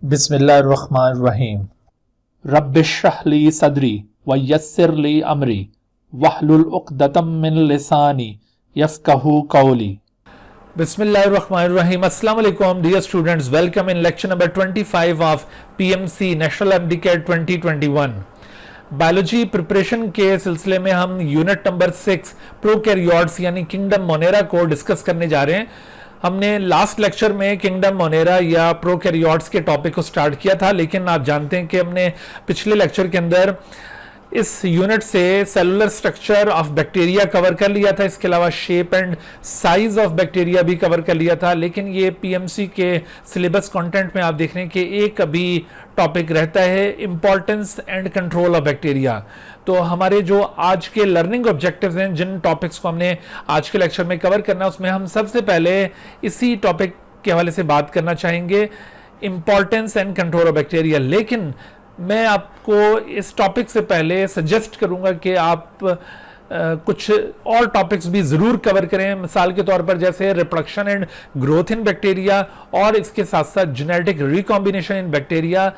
बिस्मिल्लाहिर्रहमानिर्रहीम। रब्बिश्रह ली सदरी व यस्सिर ली अमरी वहलुल उक़दतम मिन लिसानी यफ़क़हू कौली। बिस्मिल्लाहिर्रहमानिर्रहीम। अस्सलाम वालेकुम dear students, welcome in lecture number 25 of PMC national MDCAT 2021। Biology preparation के सिलसिले में हम यूनिट नंबर 6 प्रोकैरियोट्स यानी किंगडम मोनेरा को डिस्कस करने जा रहे हैं। हमने लास्ट लेक्चर में किंगडम मोनेरा या प्रोकैरियोट्स के टॉपिक को स्टार्ट किया था, लेकिन आप जानते हैं कि हमने पिछले लेक्चर के अंदर इस यूनिट से cellular structure of bacteria cover कर लिया था, इसके अलावा shape and size of bacteria भी कवर कर लिया था। लेकिन ये पीएमसी के सिलेबस कंटेंट में आप देख रहे हैं कि एक अभी टॉपिक रहता है, importance and control of bacteria. तो हमारे जो आज के लर्निंग ऑब्जेक्टिव्स हैं, जिन टॉपिक्स को हमने आज के लेक्चर में कवर करना है, उसमें हम सबसे पहले इसी टॉपिक के हवाले से बात करना चाहेंगे, importance and control of bacteria. लेकिन मैं आपको इस टॉपिक से पहले सजेस्ट करूंगा कि आप कुछ और टॉपिक्स भी जरूर कवर करें। मिसाल के तौर पर जैसे reproduction and growth in bacteria और इसके साथ साथ जेनेटिक रिकॉम्बिनेशन इन बैक्टीरिया।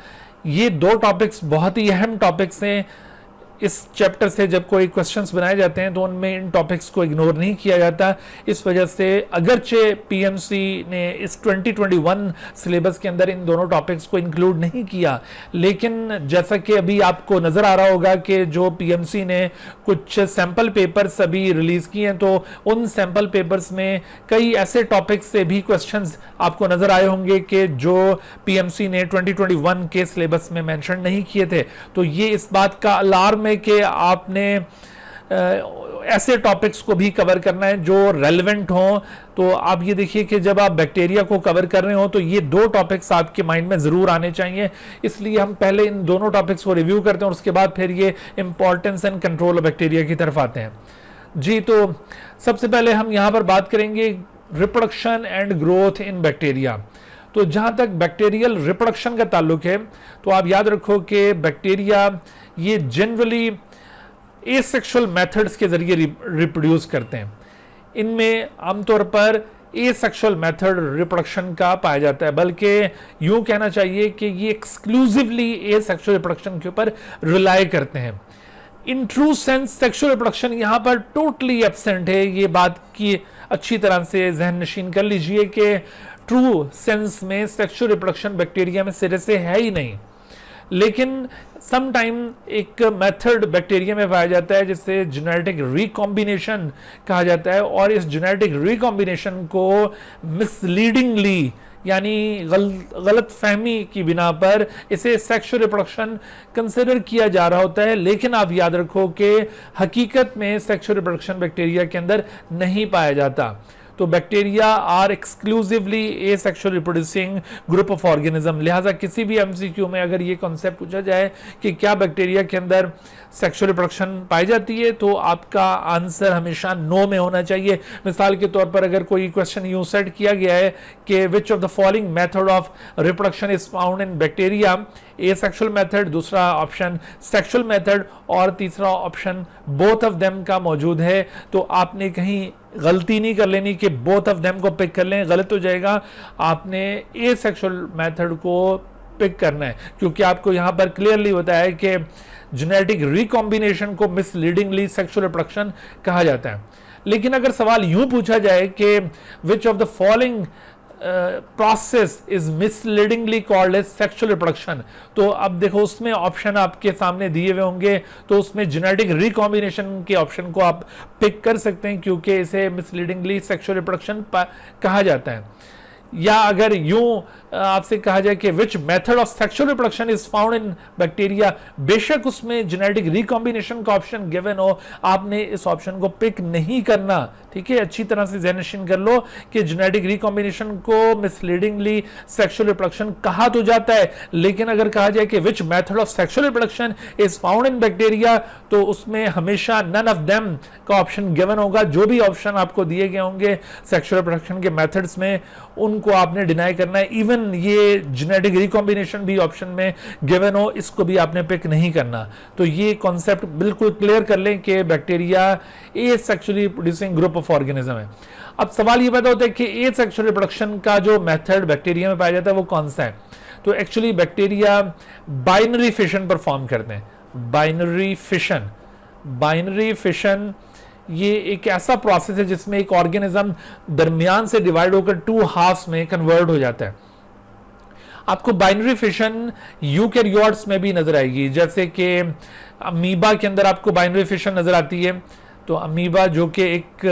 ये दो टॉपिक्स बहुत ही अहम टॉपिक्स हैं। इस चैप्टर से जब कोई क्वेश्चंस बनाए जाते हैं तो उनमें इन टॉपिक्स को इग्नोर नहीं किया जाता। इस वजह से अगरचे पीएमसी ने इस 2021 सिलेबस के अंदर इन दोनों टॉपिक्स को इंक्लूड नहीं किया, लेकिन जैसा कि अभी आपको नजर आ रहा होगा कि जो पीएमसी ने कुछ सैंपल पेपर्स अभी रिलीज किए हैं, तो उन सैंपल पेपर्स में कई ऐसे टॉपिक्स से भी क्वेश्चंस आपको नजर आए होंगे कि जो पीएमसी ने 2021 के सिलेबस में मेंशन नहीं किए थे। तो ये इस बात का अलार्म कि आपने ऐसे टॉपिक्स को भी कवर करना है जो रेलेवेंट हो। तो आप ये देखिए कि जब आप बैक्टीरिया को कवर कर रहे हो तो ये दो टॉपिक्स आपके माइंड में जरूर आने चाहिए। इसलिए हम पहले इन दोनों टॉपिक्स को रिव्यू करते हैं और उसके बाद फिर ये importance and control of bacteria की तरफ आते हैं। जी, तो सबसे पहले हम यहां पर बात करेंगे reproduction and growth in bacteria. तो जहां तक बैक्टीरियल रिप्रोडक्शन का ताल्लुक है, तो आप याद रखो कि बैक्टीरिया ये जनरली एसेक्सुअल मेथड्स के जरिए रिप्रोड्यूस करते हैं। इनमें आमतौर पर एसेक्सुअल मेथड रिप्रोडक्शन का पाया जाता है, बल्कि यूं कहना चाहिए कि ये एक्सक्लूसिवली एसेक्सुअल रिप्रोडक्शन के ऊपर रिलाई करते हैं। In true sense sexual reproduction यहां पर टोटली एब्सेंट है। ये बात की अच्छी तरह से जहन नशीन कर लीजिए कि ट्रू सेंस में सेक्सुअल रिप्रोडक्शन बैक्टीरिया में सिरे से है ही नहीं। लेकिन सम टाइम एक मेथड बैक्टीरिया में पाया जाता है जिसे जेनेटिक रिकॉम्बिनेशन कहा जाता है, और इस जेनेटिक रिकॉम्बिनेशन को मिसलीडिंगली यानी गलत फहमी की बिना पर इसे सेक्सुअल रिप्रोडक्शन कंसिडर किया जा रहा होता है। लेकिन आप याद रखो कि हकीकत में सेक्सुअल रिप्रोडक्शन बैक्टीरिया के अंदर नहीं पाया जाता। तो bacteria are exclusively asexual reproducing group of organism. लिहाजा किसी भी एमसीक्यू में अगर ये कॉन्सेप्ट पूछा जाए कि क्या बैक्टीरिया के अंदर सेक्सुअल रिप्रोडक्शन पाई जाती है, तो आपका आंसर हमेशा नो में होना चाहिए। मिसाल के तौर पर अगर कोई क्वेश्चन यूं सेट किया गया है कि which of the following method of reproduction is found in bacteria, asexual method, दूसरा ऑप्शन सेक्सुअल मेथड और तीसरा ऑप्शन बोथ ऑफ देम का मौजूद है, तो आपने कहीं गलती नहीं कर लेनी कि बोथ ऑफ देम को पिक कर लें, गलत हो जाएगा। आपने एसेक्सुअल मेथड को पिक करना है, क्योंकि आपको यहां पर क्लियरली बताया है कि जेनेटिक रिकॉम्बिनेशन को मिसलीडिंगली सेक्सुअल रिप्रोडक्शन कहा जाता है। लेकिन अगर सवाल यूं पूछा जाए कि which of the following process is misleadingly called as sexual reproduction, तो अब देखो उसमें ऑप्शन आपके सामने दिए हुए होंगे, तो उसमें जेनेटिक रिकॉम्बिनेशन के ऑप्शन को आप पिक कर सकते हैं, क्योंकि इसे मिसलीडिंगली सेक्सुअल रिप्रोडक्शन कहा जाता है। या अगर यूं आपसे कहा जाए कि which method of sexual reproduction is found in bacteria, बेशक उसमें जेनेटिक रिकॉम्बिनेशन का ऑप्शन गिवन हो, आपने इस ऑप्शन को पिक नहीं करना। ठीक है, अच्छी तरह से ज़हन कर लो कि जेनेटिक रिकॉम्बिनेशन को मिसलीडिंगली सेक्सुअल रिप्रोडक्शन कहा तो जाता है, लेकिन अगर कहा जाए कि which method of sexual reproduction is found in bacteria, तो उसमें हमेशा नन ऑफ देम का ऑप्शन गिवन होगा। जो भी ऑप्शन आपको दिए गए होंगे सेक्सुअल रिप्रोडक्शन के मेथड्स में, उनको आपने डिनाई करना है। इवन ये जेनेटिक रिकॉम्बिनेशन भी ऑप्शन में गिवन हो, इसको भी आपने पिक नहीं करना। तो ये कॉन्सेप्ट बिल्कुल क्लियर कर लें कि bacteria asexually producing group of organism है। अब सवाल ये पैदा होता है कि एसेक्सुअल रिप्रोडक्शन का जो मेथड बैक्टीरिया में पाया जाता है वो कौन सा है। तो actually bacteria binary fission perform करते हैं। बाइनरी फिशन ये एक ऐसा प्रोसेस है जिसमें एक ऑर्गेनिज्म दरमियान से डिवाइड होकर टू हाफ्स में कन्वर्ट हो जाता है। आपको बाइनरी फिशन यूकैरियोट्स में भी नजर आएगी, जैसे कि अमीबा के अंदर आपको बाइनरी फिशन नजर आती है। तो अमीबा जो कि एक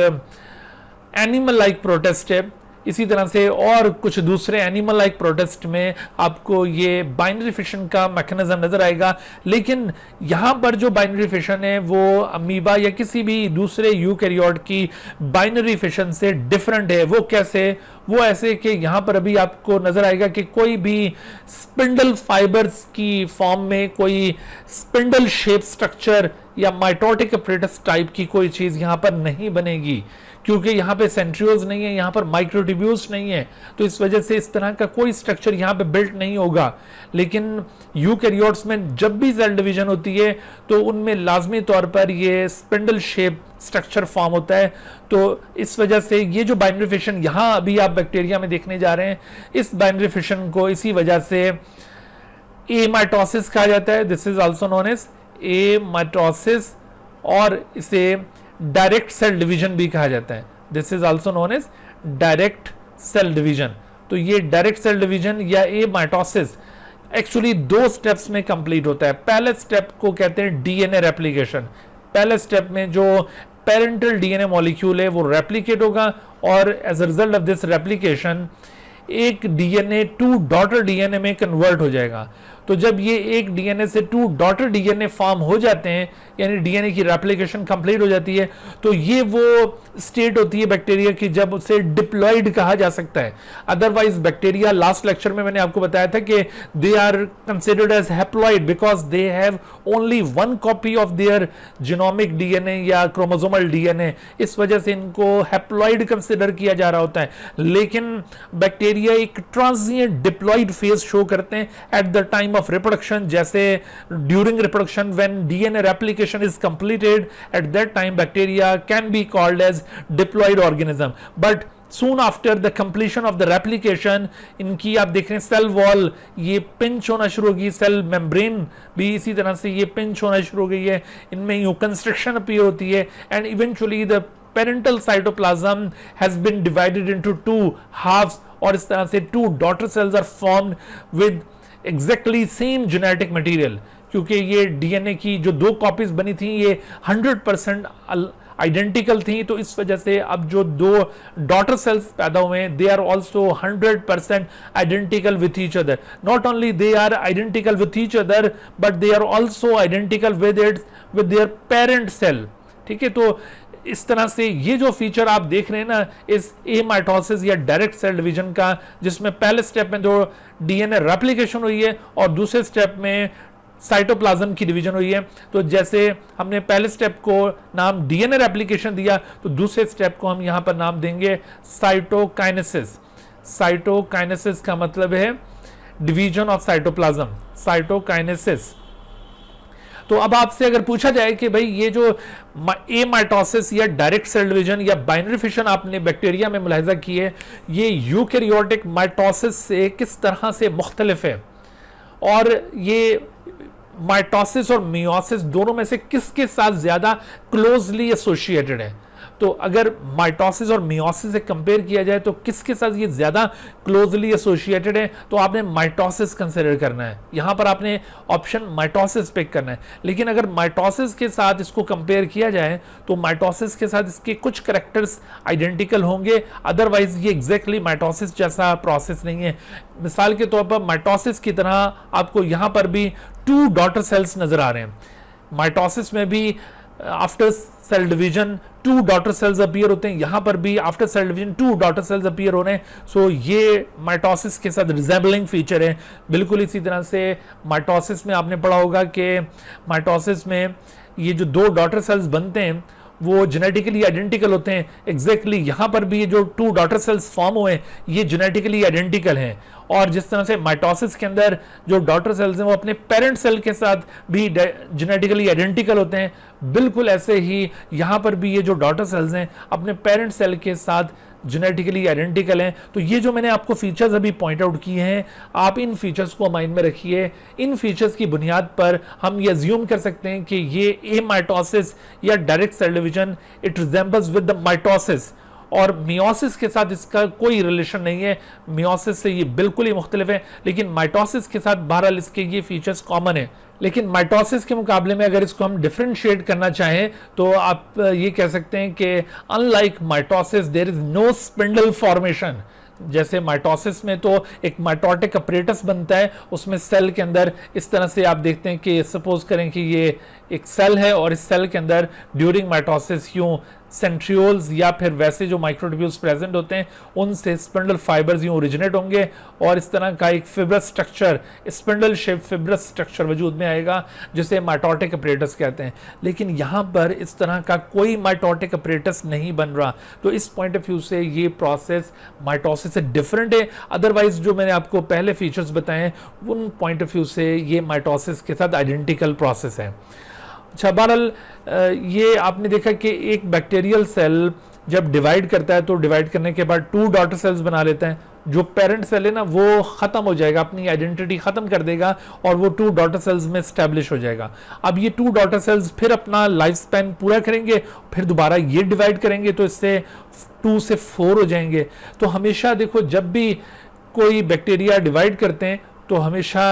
एनिमल लाइक प्रोटिस्ट है, इसी तरह से और कुछ दूसरे एनिमल लाइक प्रोटिस्ट में आपको ये बाइनरी फिशन का मैकेनिज्म नजर आएगा। लेकिन यहां पर जो बाइनरी फिशन है वो अमीबा या किसी भी दूसरे यूकैरियोट की बाइनरी फिशन से डिफरेंट है। वो कैसे? वो ऐसे कि यहां पर अभी आपको नजर आएगा कि कोई भी स्पिंडल फाइबर्स की फॉर्म में कोई स्पिंडल शेप स्ट्रक्चर या माइटोटिक अपरेटस टाइप की कोई चीज यहां पर नहीं बनेगी, क्योंकि यहां पे सेंट्रियोल्स नहीं है, यहां पर माइक्रोट्यूब्यूल्स नहीं है, तो इस वजह से इस तरह का कोई स्ट्रक्चर यहां पे बिल्ट नहीं होगा। लेकिन यूकैरियोट्स में जब भी सेल डिवीजन होती है तो उनमें लाजमी तौर पर ये स्पिंडल शेप स्ट्रक्चर फॉर्म होता है। तो इस वजह से ये जो बाइनरी फिशन यहां अभी आप बैक्टीरिया में देखने जा रहे हैं, इस बाइनरी फिशन को इसी वजह से एमाइटोसिस कहा जाता है। This is also known as amitosis, और इसे डायरेक्ट सेल डिवीजन भी कहा जाता है। This is also known as direct cell division. तो ये डायरेक्ट सेल डिवीजन या एमाइटोसिस एक्चुअली दो स्टेप्स में कंप्लीट होता है। पहले स्टेप को कहते हैं डीएनए रेप्लिकेशन। पहले स्टेप में जो पेरेंटल डीएनए मॉलिक्यूल है वो रेप्लिकेट होगा, और as a result of this replication एक डीएनए टू डॉटर डीएनए में कन्वर्ट हो जाएगा। तो जब ये एक डीएनए से टू डॉटर डीएनए फॉर्म हो जाते हैं, यानी डीएनए की रेप्लिकेशन कंप्लीट हो जाती है, तो ये वो स्टेट होती है बैक्टीरिया की जब उसे डिप्लॉयड कहा जा सकता है। अदरवाइज बैक्टीरिया, लास्ट लेक्चर में मैंने आपको बताया था कि they are considered as haploid because they have only one copy of their genomic DNA या क्रोमोसोमल डीएनए, इस वजह से इनको हैप्लॉइड कंसिडर किया जा रहा होता है। लेकिन बैक्टीरिया एक ट्रांजिएंट डिप्लॉयड फेज शो करते हैं at the time of reproduction, जैसे during reproduction when DNA replication is completed, at that time bacteria can be called as diploid organism, but soon after the completion of the replication इनकी आप देख रहे हैं cell wall ये pinch होना शुरू होगी, सेल मेम्ब्रेन भी इसी तरह से ये पिंच होना शुरू हो गई है, इनमें यूं कंस्ट्रक्शन अपीयर होती है, and eventually the parental cytoplasm has been divided into two halves, और इस तरह से two daughter cells are formed with exactly same genetic material. क्योंकि ये डीएनए की जो दो कॉपीज बनी थी ये 100% आइडेंटिकल थी, तो इस वजह से अब जो दो डॉटर सेल्स पैदा हुए हैं they are also 100% identical with each other. Not only they are identical with each other but they are also identical with their parent cell. ठीक है, तो इस तरह से ये जो फीचर आप देख रहे हैं ना इस एमाइटोसिस या डायरेक्ट सेल डिवीजन का, जिसमें पहले स्टेप में जो डीएनए रेप्लिकेशन हुई है और दूसरे स्टेप में साइटोप्लाज्म की डिवीजन हुई है। तो जैसे हमने पहले स्टेप को नाम डीएनए रेप्लिकेशन दिया, तो दूसरे स्टेप को हम यहां पर नाम देंगे साइटोकाइनेसिस। साइटोकाइनेसिस का मतलब है डिवीजन ऑफ साइटोप्लाज्म, साइटोकाइनेसिस। तो अब आपसे अगर पूछा जाए कि भाई ये जो एमाइटोसिस या डायरेक्ट सेल डिवीजन या बाइनरी फिशन आपने बैक्टीरिया में मुलाहिजा की है, ये यूकैरियोटिक माइटोसिस से किस तरह से मुख्तलिफ है, और ये माइटोसिस और मियोसिस दोनों में से किसके साथ ज्यादा क्लोजली एसोसिएटेड है। तो अगर माइटोसिस और मियोसिस से कंपेयर किया जाए तो किसके साथ ये ज्यादा क्लोजली एसोसिएटेड है, तो आपने माइटोसिस कंसीडर करना है। यहां पर आपने ऑप्शन माइटोसिस पिक करना है। लेकिन अगर माइटोसिस के साथ इसको कंपेयर किया जाए तो माइटोसिस के साथ इसके कुछ कैरेक्टर्स आइडेंटिकल होंगे, अदरवाइज ये एग्जैक्टली माइटोसिस जैसा प्रोसेस नहीं है। मिसाल के तौर पर माइटोसिस की तरह आपको यहां पर भी टू डॉटर सेल्स नजर आ रहे हैं। माइटोसिस में भी after cell division two daughter cells appear होते हैं, यहां पर भी after cell division two daughter cells appear हो रहे हैं। सो ये माइटोसिस के साथ रिजेंबलिंग फीचर है। बिल्कुल इसी तरह से माइटोसिस में आपने पढ़ा होगा कि माइटोसिस में ये जो दो डॉटर सेल्स बनते हैं वो जेनेटिकली आइडेंटिकल होते हैं। एग्जैक्टली यहां पर भी ये जो टू डॉटर सेल्स फॉर्म हुए ये जेनेटिकली आइडेंटिकल हैं, और जिस तरह से माइटोसिस के अंदर जो डॉटर सेल्स हैं वो अपने पेरेंट सेल के साथ भी जेनेटिकली आइडेंटिकल होते हैं, बिल्कुल ऐसे ही यहां पर भी ये जो डॉटर सेल्स हैं अपने पेरेंट सेल के साथ जेनेटिकली आइडेंटिकल हैं। तो ये जो मैंने आपको फीचर्स अभी पॉइंट आउट किए हैं, आप इन फीचर्स को माइंड में रखिए। इन फीचर्स की बुनियाद पर हम ये अज्यूम कर सकते हैं कि ये ए माइटोसिस या direct cell division it resembles with the mitosis, और मियोसिस के साथ इसका कोई रिलेशन नहीं है। मियोसिस से ये बिल्कुल ही मुख्तलिफ है, लेकिन माइटोसिस के साथ बहरहाल इसके ये फीचर्स कॉमन है। लेकिन माइटोसिस के मुकाबले में अगर इसको हम डिफरेंशिएट करना चाहें तो आप ये कह सकते हैं कि unlike mitosis there is no spindle formation. जैसे माइटोसिस में तो एक माइटोटिक अपरेटस बनता है, उसमें सेल के अंदर इस तरह से आप देखते हैं कि सपोज करें कि ये एक सेल है और इस सेल के अंदर ड्यूरिंग माइटोसिस यूं सेंट्रियोल्स या फिर वैसे जो माइक्रोट्यूब्यूल्स प्रेजेंट होते हैं उनसे स्पिंडल फाइबर्स यूं ओरिजिनेट होंगे और इस तरह का एक fibrous structure, spindle shape fibrous structure वजूद में आएगा जिसे माइटोटिक अपरेटस कहते हैं। लेकिन यहाँ पर इस तरह का कोई माइटोटिक अपरेटस नहीं बन रहा, तो इस पॉइंट ऑफ व्यू से ये प्रोसेस माइटोसिस से डिफरेंट है। अदरवाइज जो मैंने आपको पहले फीचर्स बताए उन पॉइंट ऑफ व्यू से ये माइटोसिस के साथ आइडेंटिकल प्रोसेस है। अच्छा, बहरहाल ये आपने देखा कि एक बैक्टीरियल सेल जब डिवाइड करता है तो डिवाइड करने के बाद 2 डॉटर सेल्स बना लेता है। जो पेरेंट सेल है ना वो खत्म हो जाएगा, अपनी आइडेंटिटी खत्म कर देगा और वो 2 डॉटर सेल्स में स्टैब्लिश हो जाएगा। अब ये 2 डॉटर सेल्स फिर अपना लाइफ स्पैन पूरा करेंगे, फिर दोबारा ये डिवाइड करेंगे तो इससे 2 से 4 हो जाएंगे। तो हमेशा देखो जब भी कोई बैक्टीरिया डिवाइड करते हैं तो हमेशा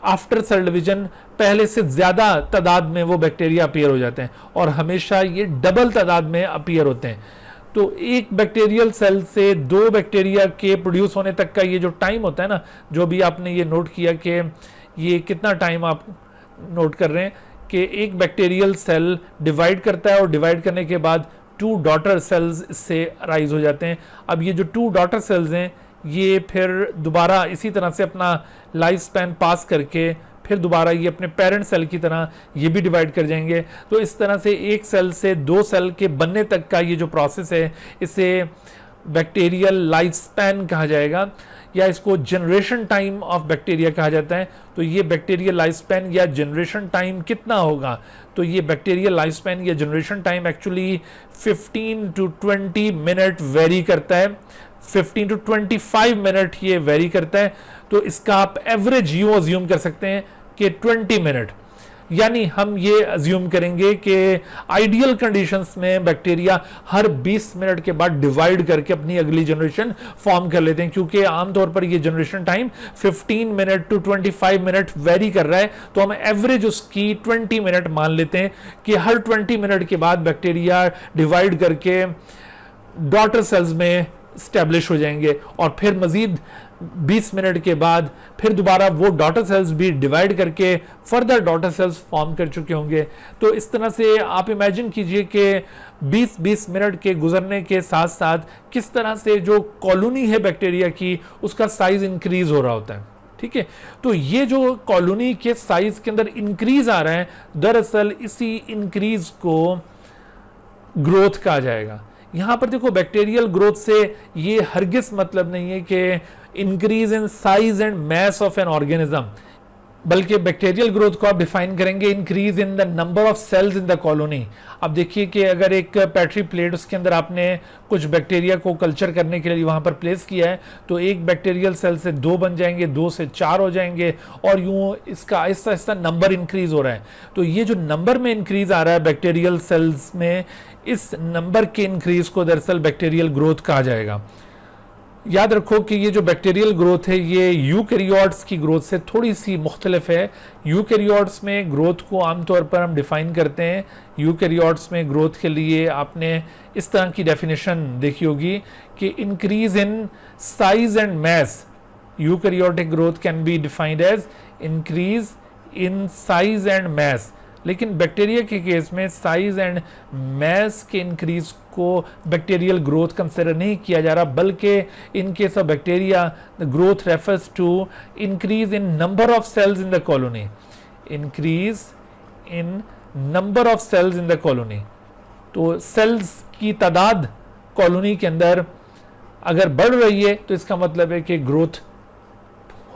आफ्टर सेल डिवीजन पहले से ज्यादा तादाद में वो बैक्टीरिया अपीयर हो जाते हैं और हमेशा ये डबल तादाद में अपीयर होते हैं। तो एक बैक्टीरियल सेल से 2 बैक्टीरिया के प्रोड्यूस होने तक का ये जो टाइम होता है ना, जो भी आपने ये नोट किया कि ये कितना टाइम आप नोट कर रहे हैं कि एक बैक्टीरियल सेल डिवाइड करता है और डिवाइड करने के बाद 2 डॉटर सेल्स इससे राइज हो जाते हैं। अब ये जो 2 डॉटर सेल्स हैं ये फिर दोबारा इसी तरह से अपना लाइफ स्पैन पास करके फिर दोबारा ये अपने पेरेंट सेल की तरह ये भी डिवाइड कर जाएंगे। तो इस तरह से एक सेल से 2 सेल के बनने तक का ये जो प्रोसेस है इसे बैक्टीरियल लाइफ स्पैन कहा जाएगा या इसको जनरेशन टाइम ऑफ बैक्टीरिया कहा जाता है। तो ये बैक्टीरियल लाइफ स्पैन या जनरेशन टाइम कितना होगा, तो ये बैक्टीरियल लाइफ स्पैन या generation time actually 15 to 20 minute very करता है। 15 to 25 मिनट ये वेरी करता है। तो इसका आप एवरेज यूं अज्यूम कर सकते हैं कि 20 मिनट, यानी हम ये अज्यूम करेंगे कि आइडियल कंडीशंस में बैक्टीरिया हर 20 मिनट के बाद डिवाइड करके अपनी अगली जनरेशन फॉर्म कर लेते हैं। क्योंकि आमतौर पर ये generation time 15 minute to 25 minute vary कर रहा है, तो हम एवरेज उसकी 20 मिनट मान लेते हैं कि हर 20 मिनट के बाद बैक्टीरिया डिवाइड करके डॉटर सेल्स में स्टैब्लिश हो जाएंगे और फिर मजीद 20 मिनट के बाद फिर दोबारा वो डॉटर सेल्स भी डिवाइड करके फर्दर डॉटर सेल्स फॉर्म कर चुके होंगे। तो इस तरह से आप इमेजिन कीजिए कि 20-20 मिनट के गुजरने के साथ साथ किस तरह से जो कॉलोनी है बैक्टीरिया की उसका साइज इंक्रीज हो रहा होता है। ठीक है, तो ये जो कॉलोनी के साइज के अंदर इंक्रीज आ रहा है, दरअसल इसी इंक्रीज को ग्रोथ कहा जाएगा। यहां पर देखो बैक्टीरियल ग्रोथ से ये हरगिज मतलब नहीं है कि increase in size and mass of an organism, बल्कि बैक्टीरियल ग्रोथ को आप डिफाइन करेंगे increase in the number of cells in the colony. अब देखिए कि अगर एक पेट्री प्लेट उसके अंदर आपने कुछ बैक्टीरिया को कल्चर करने के लिए वहां पर प्लेस किया है, तो एक बैक्टीरियल सेल से 2 बन जाएंगे, 2 से 4 हो जाएंगे और यूं इसका आहिस्ता आहिस्ता नंबर इंक्रीज हो रहा है। तो ये जो नंबर में इंक्रीज आ रहा है बैक्टीरियल सेल्स में, इस नंबर के इंक्रीज को दरअसल बैक्टीरियल ग्रोथ कहा जाएगा। याद रखो कि ये जो बैक्टीरियल ग्रोथ है ये यूकैरियोट्स की ग्रोथ से थोड़ी सी मुख्तलिफ है। यूकैरियोट्स में ग्रोथ को आमतौर पर हम डिफाइन करते हैं, यूकैरियोट्स में ग्रोथ के लिए आपने इस तरह की डेफिनेशन देखी होगी कि increase in size and mass. Eukaryotic growth can be defined as increase in size and mass, लेकिन बैक्टीरिया के केस में साइज एंड मैस के इंक्रीज को बैक्टीरियल ग्रोथ कंसिडर नहीं किया जा रहा, बल्कि in case of bacteria the growth refers to increase in number of cells in the colony, increase in number of cells in the colony. तो cells की तादाद कॉलोनी के अंदर अगर बढ़ रही है तो इसका मतलब है कि ग्रोथ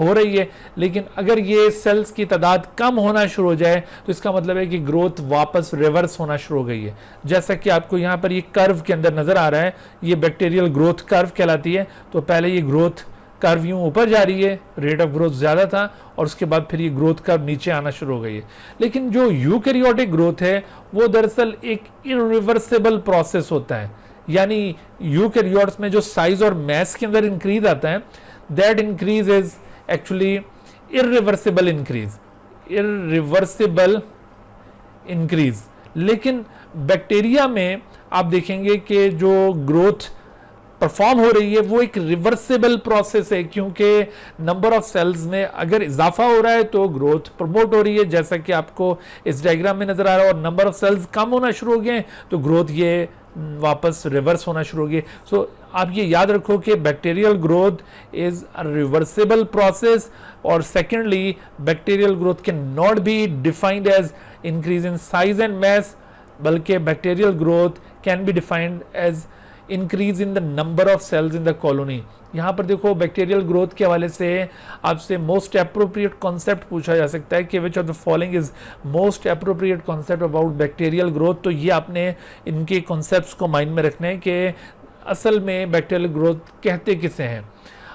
हो रही है, लेकिन अगर ये सेल्स की तादाद कम होना शुरू हो जाए तो इसका मतलब है कि ग्रोथ वापस रिवर्स होना शुरू हो गई है। जैसा कि आपको यहाँ पर ये कर्व के अंदर नजर आ रहा है, ये बैक्टीरियल ग्रोथ कर्व कहलाती है। तो पहले ये ग्रोथ कर्व यूं ऊपर जा रही है, रेट ऑफ ग्रोथ ज्यादा था, और उसके बाद फिर ये ग्रोथ कर्व नीचे आना शुरू हो गई है। लेकिन जो यूकैरियोटिक ग्रोथ है वो दरअसल एक इरिवर्सिबल प्रोसेस होता है, यानी यूकैरियोट्स में जो साइज और मैस के अंदर इंक्रीज आता है, that increase is actually irreversible increase. लेकिन बैक्टीरिया में आप देखेंगे कि जो ग्रोथ परफॉर्म हो रही है वो एक रिवर्सिबल प्रोसेस है, क्योंकि नंबर ऑफ सेल्स में अगर इजाफा हो रहा है तो ग्रोथ प्रमोट हो रही है, जैसा कि आपको इस डायग्राम में नजर आ रहा है, और नंबर ऑफ सेल्स कम होना शुरू हो गए तो ग्रोथ ये वापस रिवर्स होना शुरू हो गई। सो आप ये याद रखो कि bacterial growth is a reversible process, और secondly bacterial growth can not be defined as increase in size and mass, बल्कि bacterial growth can be defined as increase in the number of cells in the colony. यहाँ पर देखो bacterial growth के हवाले से आपसे most appropriate concept पूछा जा सकता है कि which of the following is most appropriate concept about bacterial growth. तो ये आपने इनके कॉन्सेप्ट्स को माइंड में रखना है कि असल में बैक्टीरियल ग्रोथ कहते किसे हैं।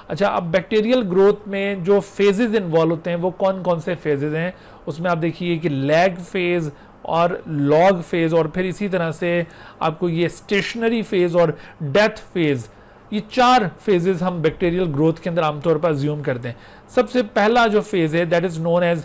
अच्छा, अब बैक्टीरियल ग्रोथ में जो फेजेस इन्वॉल्व होते हैं वो कौन कौन से फेजेस हैं, उसमें आप देखिए कि लैग फेज और लॉग फेज, और फिर इसी तरह से आपको ये स्टेशनरी फेज और डेथ फेज, ये 4 फेजेस हम बैक्टीरियल ग्रोथ के अंदर आमतौर पर अज्यूम करते हैं। सबसे पहला जो फेज है that is known as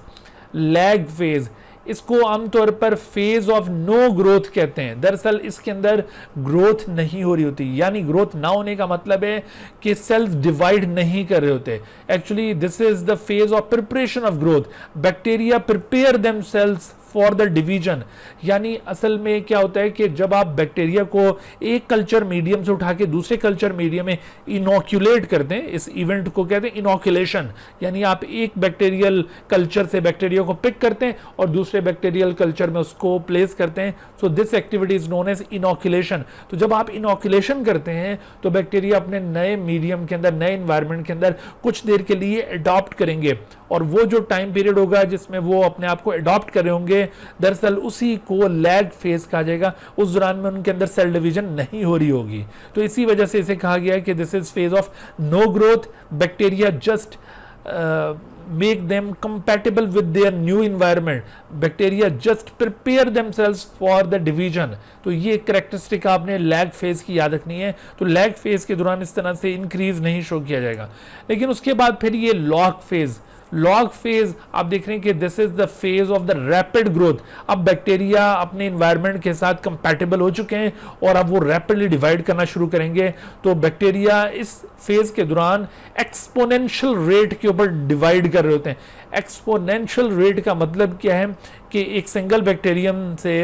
lag phase, इसको आमतौर पर फेज ऑफ नो ग्रोथ कहते हैं। दरअसल इसके अंदर ग्रोथ नहीं हो रही होती, यानी ग्रोथ ना होने का मतलब है कि सेल्स डिवाइड नहीं कर रहे होते। Actually this is the phase of preparation of growth. Bacteria prepare themselves for the division, यानी असल में क्या होता है कि जब आप बैक्टीरिया को एक कल्चर मीडियम से उठा के दूसरे कल्चर मीडियम में इनोक्यूलेट करते हैं, इस इवेंट को कहते हैं इनोक्यूलेशन, यानी आप एक बैक्टीरियल कल्चर से बैक्टीरिया को पिक करते हैं और दूसरे बैक्टीरियल कल्चर में उसको प्लेस करते हैं। So this activity is known as inoculation. तो जब आप इनोक्यूलेशन करते हैं तो बैक्टीरिया अपने नए मीडियम के अंदर, नए एनवायरनमेंट के अंदर कुछ देर के लिए अडॉप्ट करेंगे, और वो जो टाइम पीरियड होगा जिसमें वो अपने आप को अडॉप्ट कर रहे होंगे, दरअसल उसी को लैग फेज कहा जाएगा। उस दौरान में उनके अंदर सेल डिवीजन नहीं हो रही होगी, तो इसी वजह से इसे कहा गया है कि this is phase of no growth. Bacteria just make them compatible with their new environment. Bacteria just prepare themselves for the division. तो ये कैरेक्टरिस्टिक आपने लैग फेज की याद रखनी है। तो लैग फेज के दौरान इस तरह से इंक्रीज नहीं शो किया जाएगा, लेकिन उसके बाद फिर ये लॉग फेज। लॉग फेज आप देख रहे हैं कि this is the phase of the rapid growth. अब बैक्टीरिया अपने इन्वायरमेंट के साथ कंपैटिबल हो चुके हैं और अब वो रैपिडली डिवाइड करना शुरू करेंगे। तो बैक्टीरिया इस फेज के दौरान एक्सपोनेंशियल रेट के ऊपर डिवाइड कर रहे होते हैं। एक्सपोनेंशियल रेट का मतलब क्या है कि एक सिंगल बैक्टीरियम से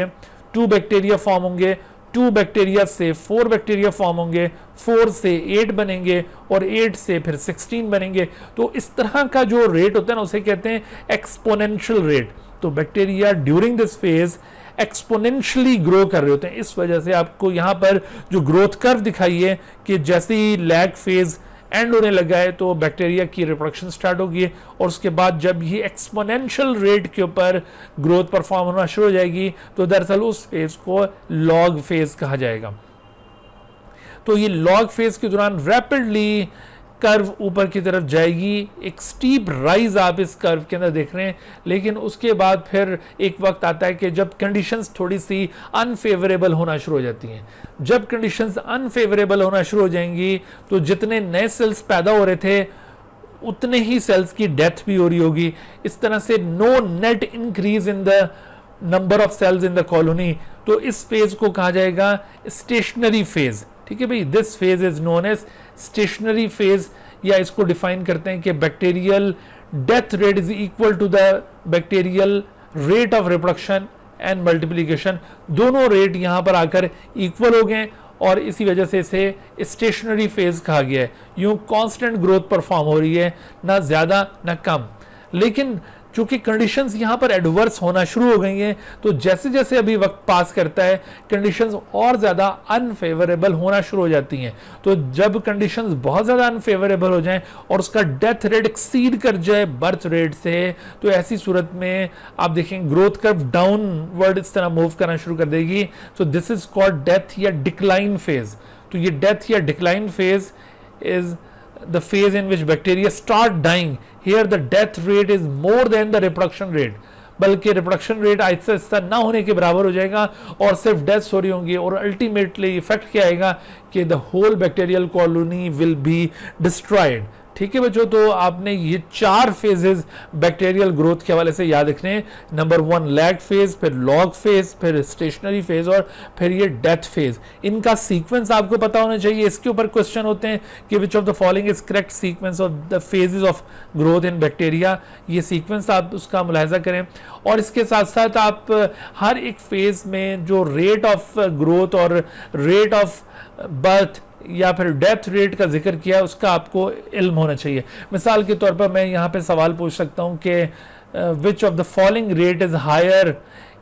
2 बैक्टीरिया फॉर्म होंगे, 2 बैक्टीरिया से 4 बैक्टीरिया फॉर्म होंगे, 4 से 8 बनेंगे और 8 से फिर 16 बनेंगे। तो इस तरह का जो रेट होता है ना उसे कहते हैं एक्सपोनेंशियल रेट। तो bacteria during this phase exponentially grow कर रहे होते हैं। इस वजह से आपको यहाँ पर जो ग्रोथ कर्व दिखाई है कि जैसे ही लैग फेज एंड होने लगा है तो बैक्टीरिया की रिप्रोडक्शन स्टार्ट होगी, और उसके बाद जब ये एक्सपोनेंशियल रेट के ऊपर ग्रोथ परफॉर्म होना शुरू हो जाएगी तो दरअसल उस फेज को लॉग फेज कहा जाएगा। तो ये लॉग फेज के दौरान रैपिडली कर्व ऊपर की तरफ जाएगी, एक स्टीप राइज आप इस कर्व के अंदर देख रहे हैं। लेकिन उसके बाद फिर एक वक्त आता है कि जब कंडीशंस थोड़ी सी अनफेवरेबल होना शुरू हो जाती हैं। जब कंडीशंस अनफेवरेबल होना शुरू हो जाएंगी तो जितने नए सेल्स पैदा हो रहे थे उतने ही सेल्स की डेथ भी हो रही होगी। इस तरह से no net increase in the number of cells in the colony. तो इस फेज को कहा जाएगा स्टेशनरी फेज। ठीक है भाई, this phase is known as stationary phase, या इसको डिफाइन करते हैं कि bacterial death rate is equal to the bacterial rate of reproduction and multiplication. दोनों रेट यहां पर आकर इक्वल हो गए और इसी वजह से इसे स्टेशनरी फेज कहा गया है। यूं कांस्टेंट ग्रोथ परफॉर्म हो रही है, ना ज्यादा ना कम। लेकिन चूंकि कंडीशंस यहाँ पर एडवर्स होना शुरू हो गई हैं, तो जैसे जैसे अभी वक्त पास करता है कंडीशंस और ज़्यादा अनफेवरेबल होना शुरू हो जाती हैं। तो जब कंडीशंस बहुत ज़्यादा अनफेवरेबल हो जाएं और उसका डेथ रेट एक्सीड कर जाए बर्थ रेट से, तो ऐसी सूरत में आप देखेंगे ग्रोथ कर्व डाउनवर्ड इस तरह मूव करना शुरू कर देगी। तो दिस इज कॉल्ड डेथ या डिक्लाइन फेज। तो ये डेथ या decline phase is the phase in which bacteria start dying. Here the death rate is more than the reproduction rate, बल्कि रिप्रोडक्शन रेट आहिस्ता आहिस्ता ना होने के बराबर हो जाएगा और सिर्फ डेथ्स हो रही होंगी, और अल्टीमेटली इफेक्ट क्या आएगा कि the whole bacterial colony will be destroyed. ठीक है बच्चों, तो आपने ये 4 फेजेस बैक्टीरियल ग्रोथ के हवाले से याद रखने हैं। नंबर 1 लैग फेज, फिर लॉग फेज, फिर स्टेशनरी फेज और फिर ये डेथ फेज। इनका सीक्वेंस आपको पता होना चाहिए। इसके ऊपर क्वेश्चन होते हैं कि which of the following is correct sequence of the phases of growth in bacteria. ये सीक्वेंस आप उसका मुलाहिजा करें, और इसके साथ साथ आप हर एक फेज में जो रेट ऑफ ग्रोथ और रेट ऑफ बर्थ या फिर डेथ रेट का जिक्र किया उसका आपको इल्म होना चाहिए। मिसाल के तौर पर मैं यहाँ पे सवाल पूछ सकता हूँ कि which of the following rate is higher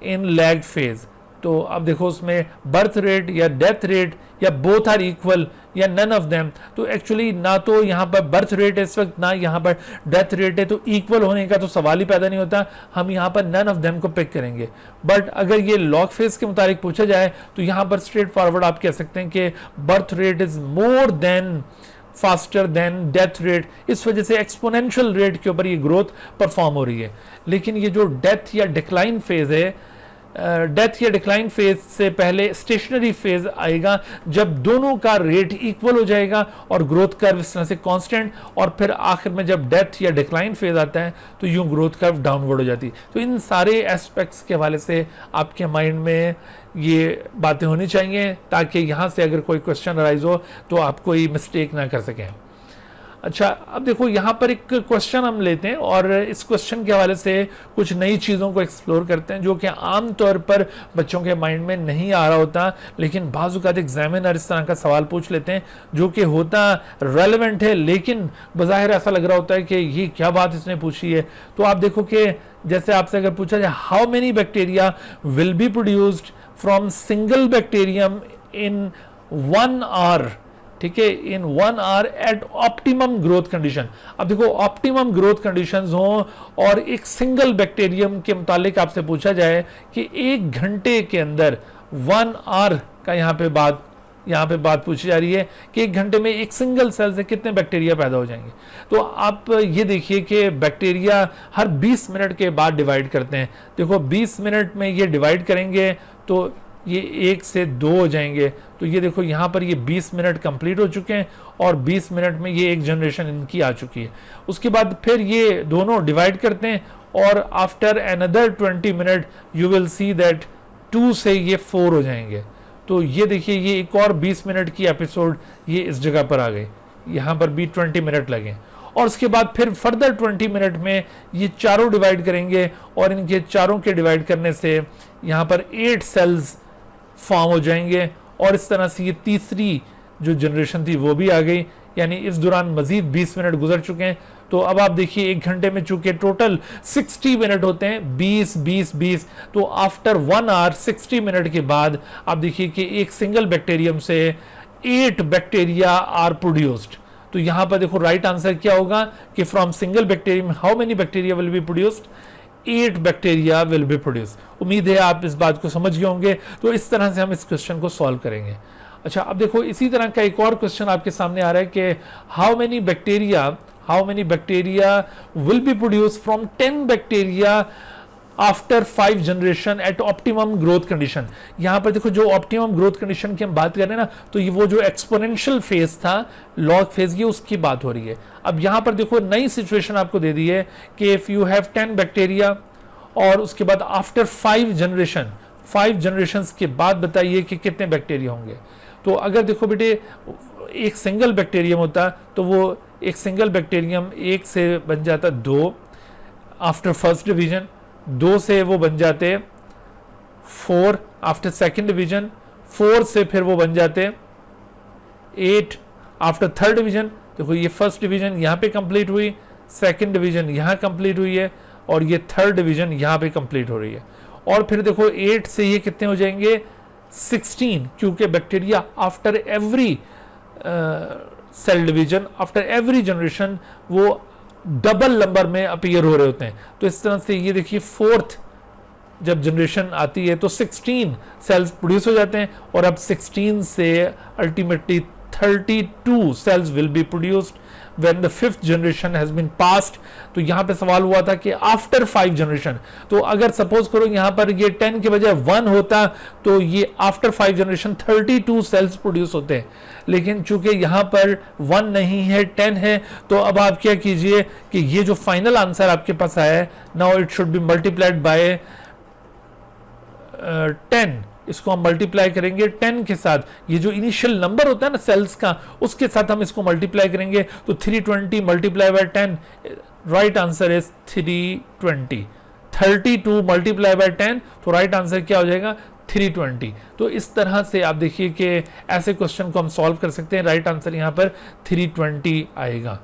in lag phase. तो अब देखो उसमें बर्थ रेट या डेथ रेट या बोथ आर इक्वल या नन ऑफ देम। तो एक्चुअली ना तो यहाँ पर बर्थ रेट है इस वक्त, ना यहाँ पर डेथ रेट है, तो इक्वल होने का तो सवाल ही पैदा नहीं होता। हम यहाँ पर नन ऑफ देम को पिक करेंगे। बट अगर ये लॉग फेज के मुताबिक पूछा जाए तो यहाँ पर स्ट्रेट फॉरवर्ड आप कह सकते हैं कि birth rate is more than faster than death rate. इस वजह से एक्सपोनेंशियल रेट के ऊपर ये ग्रोथ परफॉर्म हो रही है। लेकिन ये जो डेथ या डिक्लाइन फेज है, डेथ या डिक्लाइन फेज से पहले स्टेशनरी फेज आएगा, जब दोनों का रेट इक्वल हो जाएगा और ग्रोथ कर्व इस तरह से कांस्टेंट, और फिर आखिर में जब डेथ या डिक्लाइन फेज आता है तो यूं ग्रोथ कर्व डाउनवर्ड हो जाती है। तो इन सारे एस्पेक्ट्स के हवाले से आपके माइंड में ये बातें होनी चाहिए, ताकि यहाँ से अगर कोई क्वेश्चन अराइज हो तो आप कोई मिस्टेक ना कर सकें। अच्छा, अब देखो यहाँ पर एक क्वेश्चन हम लेते हैं और इस क्वेश्चन के हवाले से कुछ नई चीज़ों को एक्सप्लोर करते हैं जो कि आम तौर पर बच्चों के माइंड में नहीं आ रहा होता, लेकिन बाज़-औक़ात एग्जामिनर इस तरह का सवाल पूछ लेते हैं जो कि होता रेलेवेंट है, लेकिन बज़ाहिर ऐसा लग रहा होता है कि ये क्या बात इसने पूछी है। तो आप देखो कि जैसे आपसे अगर पूछा जाए how many bacteria will be produced from single bacterium in 1 hour, ठीक है, in 1 hour at optimum growth condition. अब देखो ऑप्टिमम ग्रोथ कंडीशंस हों और एक सिंगल बैक्टीरियम के मुतालिक आपसे पूछा जाए कि 1 घंटे के अंदर 1 आवर का यहाँ पे बात पूछी जा रही है कि 1 घंटे में एक सिंगल सेल से कितने बैक्टीरिया पैदा हो जाएंगे। तो आप ये देखिए कि बैक्टीरिया हर 20 मिनट के बाद डिवाइड करते हैं। देखो 20 मिनट में ये डिवाइड करेंगे तो ये 1 से 2 हो जाएंगे। तो ये देखो यहाँ पर ये 20 मिनट कंप्लीट हो चुके हैं और 20 मिनट में ये एक जनरेशन इनकी आ चुकी है। उसके बाद फिर ये दोनों डिवाइड करते हैं और after another 20 minute you will see that 2 से ये 4 हो जाएंगे। तो ये देखिए ये एक और 20 मिनट की एपिसोड ये इस जगह पर आ गई, यहाँ पर भी 20 मिनट लगे। और उसके बाद फिर फर्दर 20 मिनट में ये चारों डिवाइड करेंगे और इनके चारों के डिवाइड करने से यहाँ पर 8 सेल्स फॉर्म हो जाएंगे और इस तरह से ये तीसरी जो जनरेशन थी वो भी आ गई। यानी इस दौरान मजीद 20 मिनट गुजर चुके हैं। तो अब आप देखिए 1 घंटे में चूंकि टोटल 60 मिनट होते हैं, 20, तो आफ्टर 1 आवर 60 मिनट के बाद आप देखिए कि एक सिंगल बैक्टीरियम से 8 बैक्टीरिया आर प्रोड्यूस्ड। तो यहाँ पर देखो राइट आंसर क्या होगा कि from single bacterium how many bacteria will be produced, 8 bacteria will be produce. उम्मीद है आप इस बात को समझ गए होंगे। तो इस तरह से हम इस क्वेश्चन को सॉल्व करेंगे। अच्छा, अब देखो इसी तरह का एक और क्वेश्चन आपके सामने आ रहा है कि how many bacteria will be produce from 10 bacteria after 5 generation at optimum growth condition. यहाँ पर देखो जो ऑप्टिमम ग्रोथ कंडीशन की हम बात कर रहे हैं ना, तो ये वो जो एक्सपोनेंशियल फेज था, लॉग फेज, ये उसकी बात हो रही है। अब यहाँ पर देखो नई सिचुएशन आपको दे दी है कि इफ यू हैव 10 बैक्टीरिया और उसके बाद आफ्टर 5 जनरेशन के बाद बताइए कि कितने बैक्टीरिया होंगे। तो अगर देखो बेटे एक सिंगल बैक्टीरियम होता तो वो एक सिंगल बैक्टीरियम 1 से बन जाता 2 आफ्टर फर्स्ट डिवीजन, 2 से वो बन जाते 4 आफ्टर सेकेंड डिवीजन, 4 से फिर वो बन जाते 8 आफ्टर थर्ड डिवीजन। देखो ये फर्स्ट डिवीजन यहाँ पे कंप्लीट हुई, सेकेंड डिवीजन यहाँ कंप्लीट हुई है और ये थर्ड डिवीजन यहाँ पे कंप्लीट हो रही है। और फिर देखो 8 से ये कितने हो जाएंगे 16, क्योंकि bacteria after every cell division, after every generation वो डबल नंबर में अपीयर हो रहे होते हैं। तो इस तरह से ये देखिए फोर्थ जब जनरेशन आती है तो 16 सेल्स प्रोड्यूस हो जाते हैं, और अब 16 से ultimately 32 cells will be produced when the fifth generation has been passed। तो यहाँ पे सवाल हुआ था कि आफ्टर 5 जनरेशन, तो अगर सपोज करो यहाँ पर ये 10 के बजाय 1 होता तो ये आफ्टर 5 जनरेशन 32 सेल्स प्रोड्यूस होते हैं, लेकिन चूंकि यहाँ पर 1 नहीं है 10 है, तो अब आप क्या कीजिए कि ये जो फाइनल आंसर आपके पास आया है, now it should be multiplied by 10, इसको हम मल्टीप्लाई करेंगे 10 के साथ, ये जो इनिशियल नंबर होता है ना सेल्स का, उसके साथ हम इसको मल्टीप्लाई करेंगे, तो 320 multiply by 10, right answer is 320। 32 multiply by 10, तो राइट आंसर क्या हो जाएगा 320। तो इस तरह से आप देखिए कि ऐसे क्वेश्चन को हम सॉल्व कर सकते हैं, राइट आंसर यहाँ पर 320 आएगा।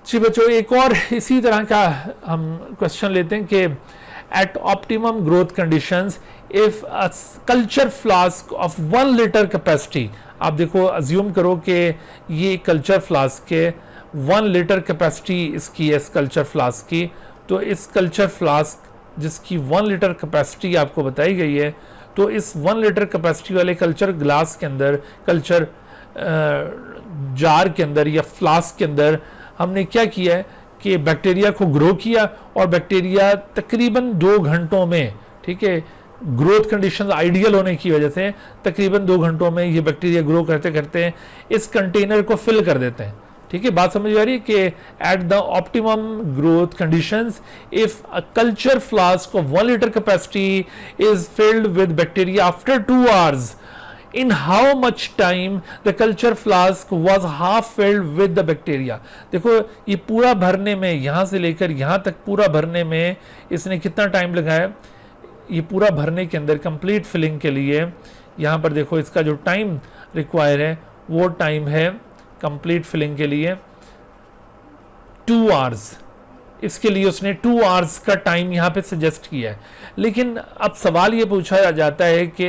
जी बच्चों, एक और इसी तरह का हम क्वेश्चन लेते हैं कि at optimum growth conditions if a culture flask of 1 liter capacity, आप देखो अज्यूम करो कि ये कल्चर फ्लास्क के 1 लीटर कैपेसिटी इसकी है, इस कल्चर फ्लास्क की, तो इस कल्चर फ्लास्क जिसकी 1 लीटर कैपेसिटी आपको बताई गई है, तो इस 1 लीटर कैपेसिटी वाले कल्चर ग्लास के अंदर, कल्चर जार के अंदर या फ्लास्क के अंदर हमने क्या किया है कि बैक्टीरिया को ग्रो किया, और बैक्टीरिया तकरीबन 2 घंटों में, ठीक है, ग्रोथ कंडीशंस आइडियल होने की वजह से तकरीबन 2 घंटों में ये बैक्टीरिया ग्रो करते करते इस कंटेनर को फिल कर देते हैं। ठीक है, बात समझ आ रही है कि at the optimum growth conditions if a culture flask of 1 litre capacity is filled with bacteria after 2 hours, in how much time the culture flask was half filled with the bacteria। देखो ये पूरा भरने में, यहां से लेकर यहां तक पूरा भरने में इसने कितना टाइम लगाया, ये पूरा भरने के अंदर कंप्लीट फिलिंग के लिए यहां पर देखो इसका जो टाइम रिक्वायर है वो टाइम है कंप्लीट फिलिंग के लिए 2 आवर्स। इसके लिए उसने 2 आवर्स का टाइम यहाँ पे सजेस्ट किया है, लेकिन अब सवाल ये पूछा जाता है कि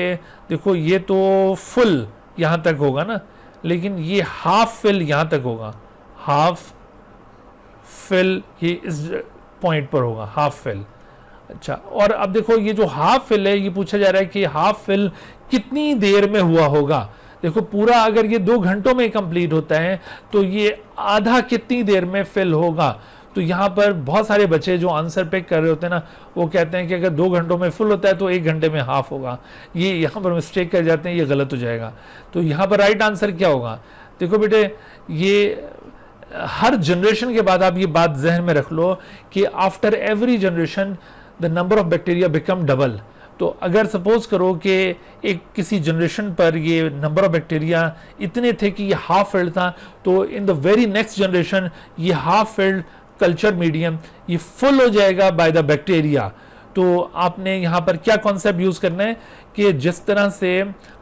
देखो ये तो फुल यहाँ तक होगा ना, लेकिन ये हाफ फिल यहाँ तक होगा, हाफ फिल ये इस पॉइंट पर होगा, हाफ फिल। अच्छा, और अब देखो ये जो हाफ फिल है, ये पूछा जा रहा है कि हाफ फिल कितनी देर में हुआ होगा। देखो पूरा अगर ये 2 घंटों में कंप्लीट होता है तो ये आधा कितनी देर में फिल होगा। तो यहाँ पर बहुत सारे बच्चे जो आंसर पिक कर रहे होते हैं ना, वो कहते हैं कि अगर 2 घंटों में फुल होता है तो 1 घंटे में हाफ होगा। ये यहाँ पर मिस्टेक कर जाते हैं, ये गलत हो जाएगा। तो यहाँ पर राइट आंसर क्या होगा, देखो बेटे, ये हर जनरेशन के बाद आप ये बात जहन में रख लो कि after every generation the number of bacteria become double. तो अगर सपोज करो कि एक किसी जनरेशन पर ये नंबर ऑफ बैक्टीरिया इतने थे कि ये हाफ फिल्ड था, तो in the very next generation ये हाफ फिल्ड कल्चर मीडियम ये फुल हो जाएगा बाय द बैक्टीरिया। तो आपने यहाँ पर क्या कॉन्सेप्ट यूज करना है कि जिस तरह से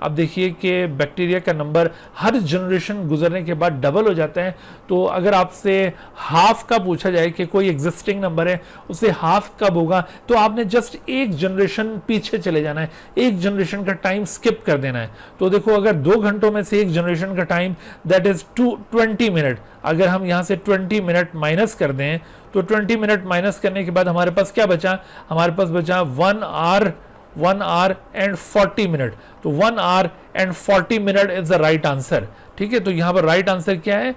आप देखिए कि बैक्टीरिया का नंबर हर जनरेशन गुजरने के बाद डबल हो जाता है, तो अगर आपसे हाफ का पूछा जाए कि कोई एग्जिस्टिंग नंबर है उसे हाफ कब होगा, तो आपने जस्ट एक जनरेशन पीछे चले जाना है, एक जनरेशन का टाइम स्किप कर देना है। तो देखो अगर 2 घंटों में से एक जनरेशन का टाइम दैट इज 20 मिनट, अगर हम यहाँ से 20 मिनट माइनस कर दें तो 20 मिनट माइनस करने के बाद हमारे पास क्या बचा, हमारे पास बचा 1 आवर एंड 40 मिनट। तो 1 our and 40 minute is the right answer. ठीक है, तो यहाँ पर राइट आंसर क्या है,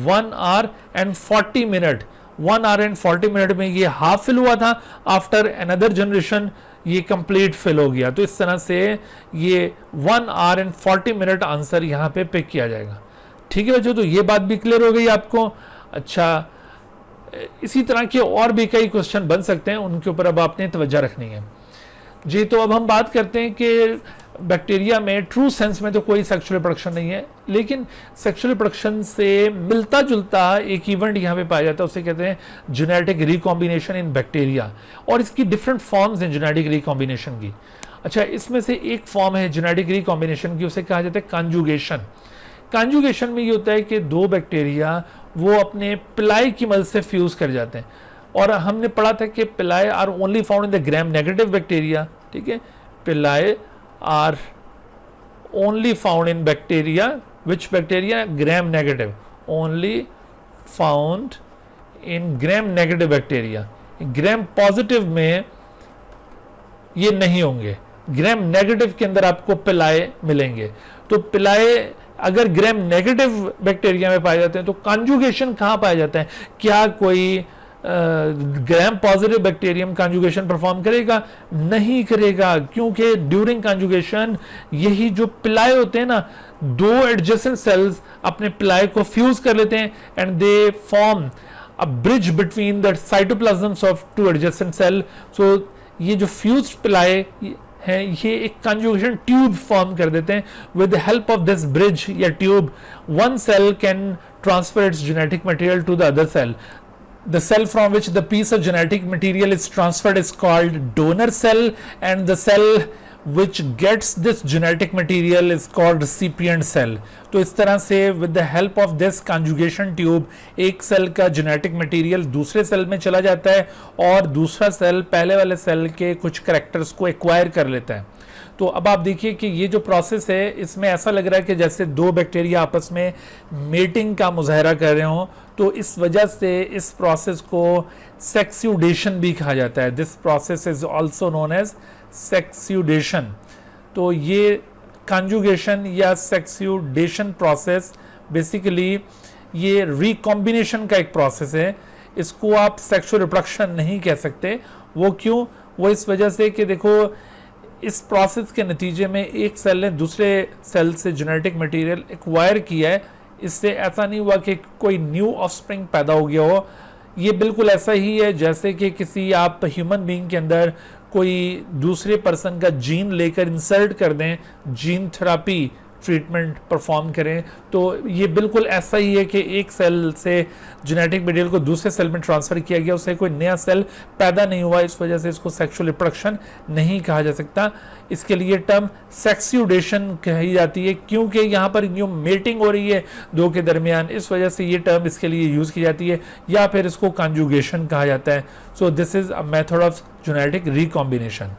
1 our and 40 minute. 1 our and 40 minute में ये हाफ फिल हुआ था, आफ्टर अनदर जनरेशन ये कंप्लीट फिल हो गया। तो इस तरह से ये 1 आवर एंड 40 मिनट आंसर यहाँ पे पिक किया जाएगा। ठीक है बच्चों, तो ये बात भी क्लियर हो गई आपको। अच्छा, इसी तरह के और भी कई क्वेश्चन बन सकते हैं, उनके ऊपर अब आपने तवज्जो रखनी है जी। तो अब हम बात करते हैं कि बैक्टीरिया में ट्रू सेंस में तो कोई सेक्सुअल रिप्रोडक्शन नहीं है, लेकिन सेक्सुअल रिप्रोडक्शन से मिलता जुलता एक इवेंट यहाँ पे पाया जाता है, उसे कहते हैं जेनेटिक रिकॉम्बिनेशन इन बैक्टीरिया, और इसकी डिफरेंट फॉर्म्स हैं जेनेटिक रिकॉम्बिनेशन की। अच्छा, इसमें से एक फॉर्म है जेनेटिक रिकॉम्बिनेशन की, उसे कहा जाता है कॉन्जुगेशन। कॉन्जुगेशन में ये होता है कि 2 बैक्टीरिया वो अपने पिलाई की मदद से फ्यूज कर जाते हैं, और हमने पढ़ा था कि pili are only found in the gram negative bacteria, ठीक है, pili are only found in bacteria, which bacteria, gram negative, only found in gram negative bacteria. Gram positive में ये नहीं होंगे, ग्राम नेगेटिव के अंदर आपको पिलाई मिलेंगे। तो पिलाई अगर ग्राम नेगेटिव बैक्टीरिया में पाए जाते हैं तो कॉन्जुगेशन कहाँ पाया जाता है? क्या कोई gram positive bacterium conjugation perform करेगा? नहीं करेगा, क्योंकि ड्यूरिंग कॉन्जुगेशन यही जो पिलाई होते हैं ना, दो एडजेसेंट सेल्स अपने पिलाई को फ्यूज कर लेते हैं and they form a bridge between the cytoplasms of two adjacent cell. So ये जो फ्यूज्ड पिलाई है ये एक कॉन्जुगेशन ट्यूब फॉर्म कर देते हैं। With the help of this bridge या tube one cell can transfer its genetic material to the other cell. The cell from which the piece of genetic material is transferred is called donor cell, and the cell which gets this genetic material is called recipient cell. तो इस तरह से with the help of this conjugation tube एक cell का genetic material दूसरे cell में चला जाता है और दूसरा सेल पहले वाले सेल के कुछ कैरेक्टर्स को एक्वायर कर लेता है। तो अब आप देखिए कि ये जो प्रोसेस है इसमें ऐसा लग रहा है कि जैसे दो बैक्टीरिया आपस में मेटिंग का मुजाहरा कर रहे हों, तो इस वजह से इस प्रोसेस को सेक्स्यूडेशन भी कहा जाता है। This process is also known as sexduction. तो ये कॉन्जुगेशन या सेक्स्यूडेशन प्रोसेस बेसिकली ये रिकॉम्बिनेशन का एक प्रोसेस है। इसको आप सेक्सुअल रिप्रोडक्शन नहीं कह सकते। वो क्यों? वो इस वजह से कि देखो इस प्रोसेस के नतीजे में एक सेल ने दूसरे सेल से जेनेटिक मटेरियल एक्वायर किया है। इससे ऐसा नहीं हुआ कि कोई न्यू ऑफस्प्रिंग पैदा हो गया हो। ये बिल्कुल ऐसा ही है जैसे कि किसी आप ह्यूमन बीइंग के अंदर कोई दूसरे पर्सन का जीन लेकर इंसर्ट कर दें, जीन थेरापी ट्रीटमेंट परफॉर्म करें, तो ये बिल्कुल ऐसा ही है कि एक सेल से जेनेटिक मटेरियल को दूसरे सेल में ट्रांसफर किया गया, उससे कोई नया सेल पैदा नहीं हुआ। इस वजह से इसको सेक्सुअल रिप्रोडक्शन नहीं कहा जा सकता। इसके लिए टर्म सेक्स्यूडेशन कही जाती है, क्योंकि यहाँ पर न्यू मेटिंग हो रही है दो के दरमियान, इस वजह से ये टर्म इसके लिए यूज की जाती है, या फिर इसको कॉन्जुगेशन कहा जाता है। So this is a method of genetic recombination.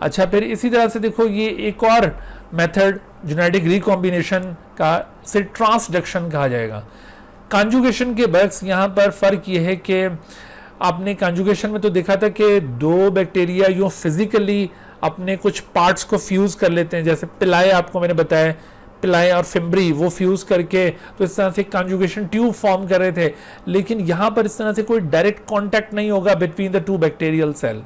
अच्छा, फिर इसी तरह से देखो ये एक और मेथड जेनेटिक रिकॉम्बिनेशन का से ट्रांसडक्शन कहा जाएगा। कॉन्जुगेशन के बर्क्स यहाँ पर फर्क ये है कि आपने कॉन्जुगेशन में तो देखा था कि दो बैक्टीरिया यूँ फिजिकली अपने कुछ पार्ट्स को फ्यूज कर लेते हैं, जैसे पिलाई आपको मैंने बताया, पिलाई और फिम्ब्री वो फ्यूज करके तो इस तरह से कॉन्जुगेशन ट्यूब फॉर्म कर रहे थे। लेकिन यहाँ पर इस तरह से कोई डायरेक्ट कॉन्टैक्ट नहीं होगा between the two bacterial cell.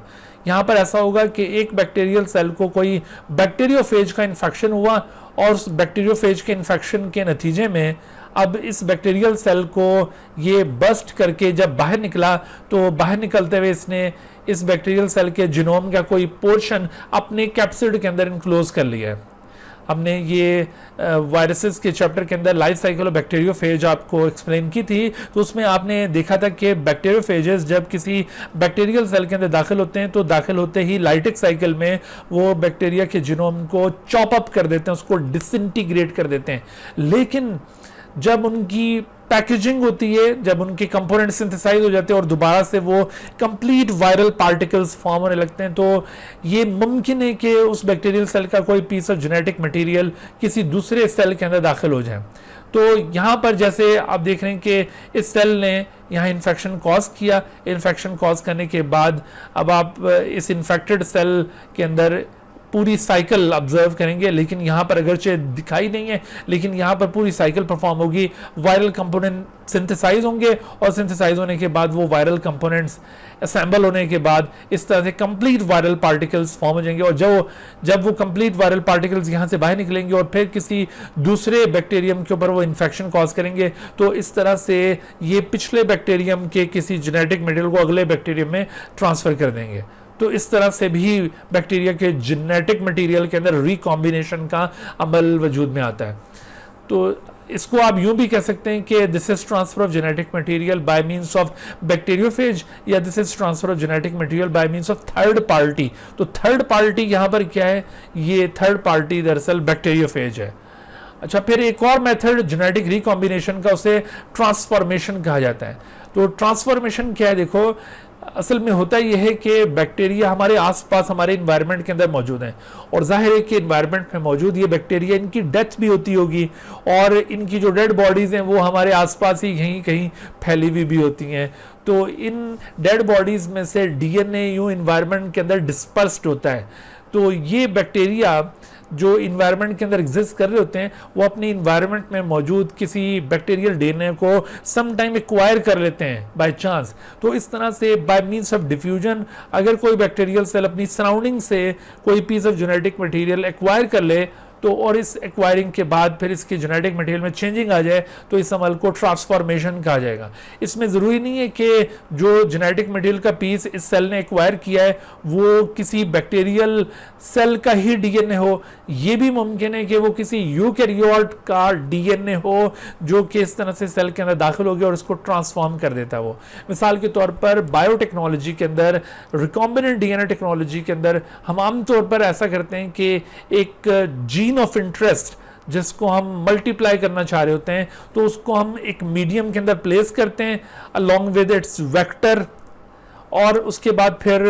यहाँ पर ऐसा होगा कि एक बैक्टीरियल सेल को कोई बैक्टीरियोफेज का इन्फेक्शन हुआ और उस बैक्टीरियोफेज के इन्फेक्शन के नतीजे में अब इस बैक्टीरियल सेल को ये बस्ट करके जब बाहर निकला, तो बाहर निकलते हुए इसने इस बैक्टीरियल सेल के जीनोम का कोई पोर्शन अपने कैप्सिड के अंदर इनक्लोज कर लिया है। हमने ये वायरसेस के चैप्टर के अंदर लाइफ साइकिल ऑफ बैक्टीरियोफेज आपको एक्सप्लेन की थी, तो उसमें आपने देखा था कि बैक्टीरियोफेजेस जब किसी बैक्टीरियल सेल के अंदर दाखिल होते हैं तो दाखिल होते ही लाइटिक साइकिल में वो बैक्टीरिया के जीनोम को चॉप अप कर देते हैं, उसको डिसइंटीग्रेट कर देते हैं। लेकिन जब उनकी पैकेजिंग होती है, जब उनके कंपोनेंट सिंथेसाइज हो जाते हैं और दोबारा से वो कंप्लीट वायरल पार्टिकल्स फॉर्म होने लगते हैं, तो ये मुमकिन है कि उस बैक्टीरियल सेल का कोई पीस ऑफ जेनेटिक मटेरियल किसी दूसरे सेल के अंदर दाखिल हो जाए। तो यहाँ पर जैसे आप देख रहे हैं कि इस सेल ने यहाँ इन्फेक्शन कॉज किया, इन्फेक्शन कॉज करने के बाद अब आप इस इन्फेक्टेड सेल के अंदर पूरी साइकिल ऑब्जर्व करेंगे, लेकिन यहाँ पर अगरचे दिखाई नहीं है, लेकिन यहाँ पर पूरी साइकिल परफॉर्म होगी। वायरल कंपोनेंट सिंथेसाइज होंगे और सिंथेसाइज होने के बाद वो वायरल कंपोनेंट्स असेंबल होने के बाद इस तरह से कंप्लीट वायरल पार्टिकल्स फॉर्म हो जाएंगे। और जब वो कंप्लीट वायरल पार्टिकल्स यहाँ से बाहर निकलेंगे और फिर किसी दूसरे बैक्टीरियम के ऊपर वो इन्फेक्शन कॉज करेंगे, तो इस तरह से ये पिछले बैक्टीरियम के किसी जेनेटिक मटेरियल को अगले बैक्टीरियम में ट्रांसफर कर देंगे। तो इस तरह से भी बैक्टीरिया के जेनेटिक मटेरियल के अंदर रिकॉम्बिनेशन का अमल वजूद में आता है। तो इसको आप यूं भी कह सकते हैं कि this is transfer of genetic material by means of bacteriophage, या this is transfer of genetic material by means of third party. तो थर्ड पार्टी यहाँ पर क्या है? ये थर्ड पार्टी दरअसल बैक्टीरियोफेज है। अच्छा, फिर एक और मेथड जेनेटिक रिकॉम्बिनेशन का, उसे ट्रांसफॉर्मेशन कहा जाता है। तो ट्रांसफॉर्मेशन क्या है, देखो असल में होता यह है कि बैक्टीरिया हमारे आसपास हमारे इन्वायरमेंट के अंदर मौजूद हैं, और जाहिर है कि इन्वायरमेंट में मौजूद ये बैक्टीरिया, इनकी डेथ भी होती होगी, और इनकी जो डेड बॉडीज़ हैं वो हमारे आसपास ही कहीं कहीं फैली हुई भी होती हैं। तो इन डेड बॉडीज़ में से डीएनए यूँ इन्वायरमेंट के अंदर डिस्पर्स्ड होता है। तो ये बैक्टीरिया जो इन्वायरमेंट के अंदर एग्जिस्ट कर रहे होते हैं वो अपने इन्वायरमेंट में मौजूद किसी बैक्टीरियल डीएनए को सम टाइम एक्वायर कर लेते हैं बाय चांस। तो इस तरह से बाय मींस ऑफ डिफ्यूजन अगर कोई बैक्टीरियल सेल अपनी सराउंडिंग से कोई piece of genetic material acquire कर ले तो, और इस एक्वायरिंग के बाद फिर इसके जेनेटिक मटेरियल में चेंजिंग आ जाए तो इस अमल को ट्रांसफॉर्मेशन कहा जाएगा। इसमें ज़रूरी नहीं है कि जो जेनेटिक मटेरियल का पीस इस सेल ने एक्वायर किया है वो किसी बैक्टीरियल सेल का ही डीएनए हो, ये भी मुमकिन है कि वो किसी यूकैरियोट का डीएनए हो जो कि इस तरह से सेल के अंदर दाखिल हो गया और उसको ट्रांसफॉर्म कर देता है। वो मिसाल के तौर पर बायोटेक्नोलॉजी के अंदर, रिकॉम्बिनेंट डीएनए टेक्नोलॉजी के अंदर हम आमतौर पर ऐसा करते हैं कि एक जीन ऑफ इंटरेस्ट जिसको हम मल्टीप्लाई करना चाह रहे होते हैं तो उसको हम एक मीडियम के अंदर प्लेस करते हैं अलोंग विद इट्स वेक्टर, और उसके बाद फिर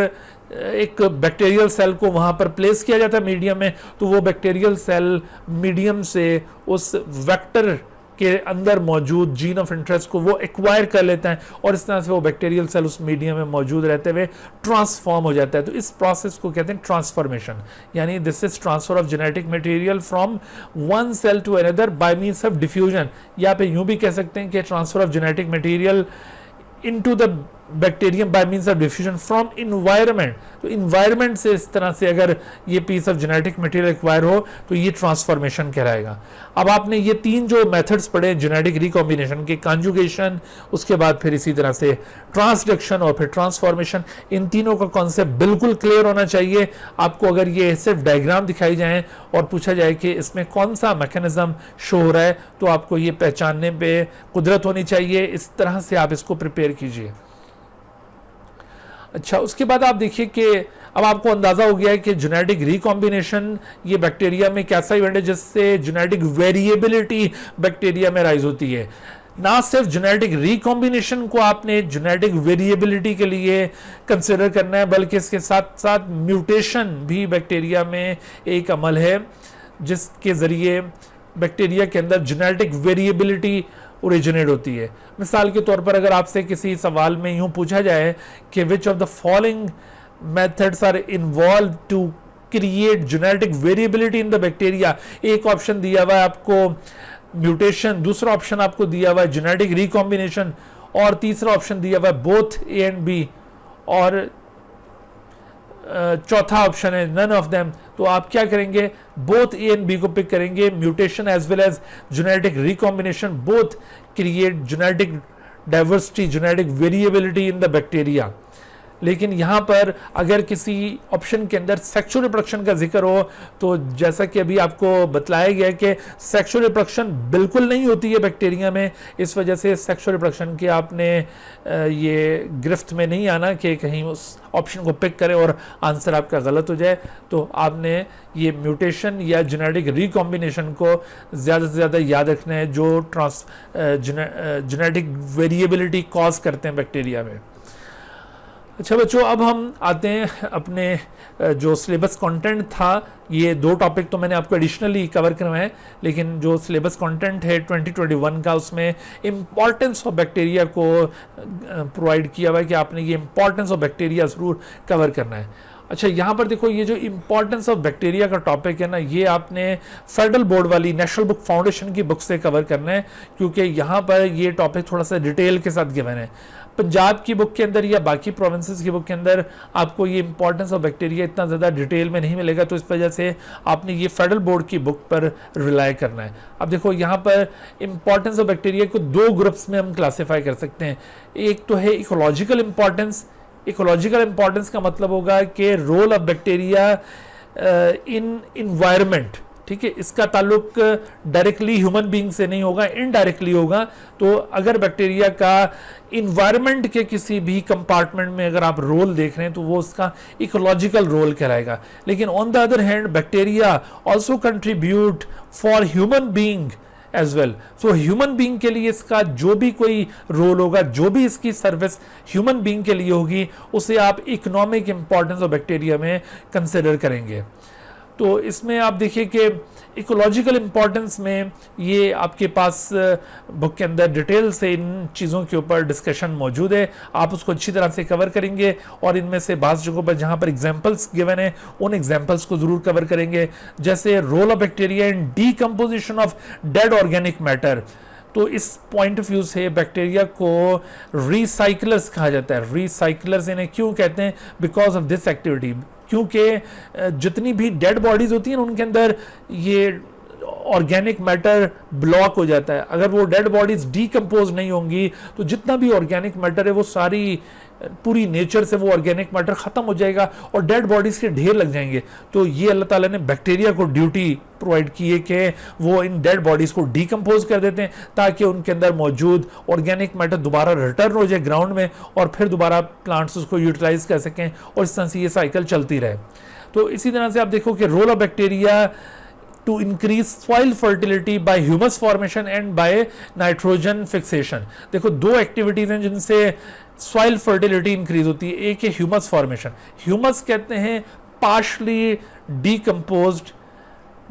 एक बैक्टीरियल सेल को वहां पर प्लेस किया जाता है मीडियम में। तो वो बैक्टीरियल सेल मीडियम से उस वेक्टर के अंदर मौजूद जीन ऑफ इंटरेस्ट को वो एक्वायर कर लेता है, और इस तरह से वो बैक्टीरियल सेल उस मीडियम में मौजूद रहते हुए ट्रांसफॉर्म हो जाता है। तो इस प्रोसेस को कहते हैं ट्रांसफॉर्मेशन, यानी this is transfer of genetic material from one cell to another by means of diffusion, या पे यूं भी कह सकते हैं कि transfer of genetic material into the bacterium by means of diffusion from environment. तो इन्वायरमेंट से इस तरह से अगर ये piece of genetic material acquire हो तो ये ट्रांसफॉर्मेशन कहलाएगा। अब आपने ये तीन जो मेथड्स पढ़े जेनेटिक रिकॉम्बिनेशन के, कॉन्जुगेशन, उसके बाद फिर इसी तरह से ट्रांसडक्शन और फिर ट्रांसफॉर्मेशन, इन तीनों का कॉन्सेप्ट बिल्कुल क्लियर होना चाहिए आपको। अगर ये सिर्फ डायग्राम दिखाई जाए और पूछा जाए कि इसमें कौन सा मैकेनिज्म शो हो रहा है तो आपको ये पहचानने पे कुदरत होनी चाहिए। इस तरह से आप इसको प्रिपेयर कीजिए। अच्छा, उसके बाद आप देखिए कि अब आपको अंदाजा हो गया है कि जेनेटिक रिकॉम्बिनेशन ये बैक्टीरिया में कैसा इवेंट है जिससे जेनेटिक वेरिएबिलिटी बैक्टीरिया में राइज होती है। ना सिर्फ जेनेटिक रिकॉम्बिनेशन को आपने जेनेटिक वेरिएबिलिटी के लिए कंसिडर करना है, बल्कि इसके साथ साथ म्यूटेशन भी बैक्टीरिया में एक अमल है जिसके जरिए बैक्टीरिया के अंदर जेनेटिक वेरिएबिलिटी ओरिजिनेट होती है। मिसाल के तौर पर अगर आपसे किसी सवाल में यूं पूछा जाए कि which of the following methods are involve to create genetic variability in the bacteria, एक ऑप्शन दिया हुआ है आपको म्यूटेशन, दूसरा ऑप्शन आपको दिया हुआ है जेनेटिक रिकॉम्बिनेशन, और तीसरा ऑप्शन दिया हुआ है बोथ ए एंड बी, और चौथा ऑप्शन है नन ऑफ देम। तो आप क्या करेंगे, बोथ ए एंड बी को पिक करेंगे। Mutation as well as genetic recombination both create genetic diversity, genetic variability in the bacteria. लेकिन यहाँ पर अगर किसी ऑप्शन के अंदर सेक्सुअल रिप्रोडक्शन का जिक्र हो तो जैसा कि अभी आपको बतलाया गया कि सेक्सुअल रिप्रोडक्शन बिल्कुल नहीं होती है बैक्टीरिया में, इस वजह से सेक्सुअल रिप्रोडक्शन की आपने ये गिरफ्त में नहीं आना कि कहीं उस ऑप्शन को पिक करें और आंसर आपका गलत हो जाए। तो आपने ये म्यूटेशन या जेनेटिक रिकॉम्बिनेशन को ज़्यादा से ज़्यादा याद रखना है जो जेनेटिक वेरिएबिलिटी कॉज करते हैं बैक्टीरिया में। अच्छा बच्चों, अब हम आते हैं अपने जो सिलेबस कंटेंट था। ये दो टॉपिक तो मैंने आपको एडिशनली कवर करवाए हैं, लेकिन जो सिलेबस कंटेंट है 2021 का उसमें इम्पॉर्टेंस ऑफ बैक्टीरिया को प्रोवाइड किया हुआ है कि आपने ये इम्पॉर्टेंस ऑफ बैक्टीरिया ज़रूर कवर करना है। अच्छा, यहाँ पर देखो ये जो इम्पॉर्टेंस ऑफ बैक्टीरिया का टॉपिक है ना, ये आपने फेडरल बोर्ड वाली नेशनल बुक फाउंडेशन की बुक से कवर करना है, क्योंकि यहाँ पर ये टॉपिक थोड़ा सा डिटेल के साथ गिवन है। पंजाब की बुक के अंदर या बाकी प्रोविंसेस की बुक के अंदर आपको ये इंपॉर्टेंस ऑफ बैक्टीरिया इतना ज़्यादा डिटेल में नहीं मिलेगा, तो इस वजह से आपने ये फेडरल बोर्ड की बुक पर रिलाई करना है। अब देखो यहाँ पर इंपॉर्टेंस ऑफ बैक्टीरिया को दो ग्रुप्स में हम क्लासीफाई कर सकते हैं। एक तो है इकोलॉजिकल इंपॉर्टेंस। इकोलॉजिकल इंपॉर्टेंस का मतलब होगा कि role of bacteria in environment, ठीक है, इसका ताल्लुक डायरेक्टली ह्यूमन बीइंग से नहीं होगा, इनडायरेक्टली होगा। तो अगर बैक्टीरिया का इन्वायरमेंट के किसी भी कंपार्टमेंट में अगर आप रोल देख रहे हैं तो वो उसका इकोलॉजिकल रोल कहलाएगा। लेकिन on the other hand bacteria also contribute for human being as well. So human being के लिए इसका जो भी कोई रोल होगा, जो भी इसकी सर्विस ह्यूमन बीइंग के लिए होगी, उसे आप इकोनॉमिक इंपॉर्टेंस ऑफ बैक्टीरिया में कंसिडर करेंगे। तो इसमें आप देखिए कि इकोलॉजिकल इंपॉर्टेंस में ये आपके पास बुक के अंदर डिटेल से इन चीज़ों के ऊपर डिस्कशन मौजूद है, आप उसको अच्छी तरह से कवर करेंगे और इनमें से बाज़ जगहों पर जहाँ पर एग्जांपल्स गिवन है उन एग्जांपल्स को ज़रूर कवर करेंगे। जैसे role of bacteria in decomposition of dead organic matter, तो इस पॉइंट ऑफ व्यू से बैक्टीरिया को रिसाइकलर्स कहा जाता है। रिसाइकलर्स इन्हें क्यों कहते हैं? बिकॉज ऑफ दिस एक्टिविटी, क्योंकि जितनी भी डेड बॉडीज होती हैं उनके अंदर ये ऑर्गेनिक मैटर ब्लॉक हो जाता है। अगर वो डेड बॉडीज डीकम्पोज नहीं होंगी तो जितना भी ऑर्गेनिक मैटर है वो सारी पूरी नेचर से वो ऑर्गेनिक मैटर खत्म हो जाएगा और डेड बॉडीज के ढेर लग जाएंगे। तो ये अल्लाह ताला ने बैक्टीरिया को ड्यूटी प्रोवाइड की है कि वो इन डेड बॉडीज को डीकम्पोज कर देते हैं ताकि उनके अंदर मौजूद ऑर्गेनिक मैटर दोबारा रिटर्न हो जाए ग्राउंड में और फिर दोबारा प्लांट्स उसको यूटिलाइज कर सकें और इस तरह से ये साइकिल चलती रहे। तो इसी तरह से आप देखो कि role of bacteria to increase soil fertility by humus formation and by nitrogen fixation. देखो दो एक्टिविटीज हैं जिनसे सॉइल फर्टिलिटी इंक्रीज होती है। एक है ह्यूमस फॉर्मेशन। ह्यूमस कहते हैं partially decomposed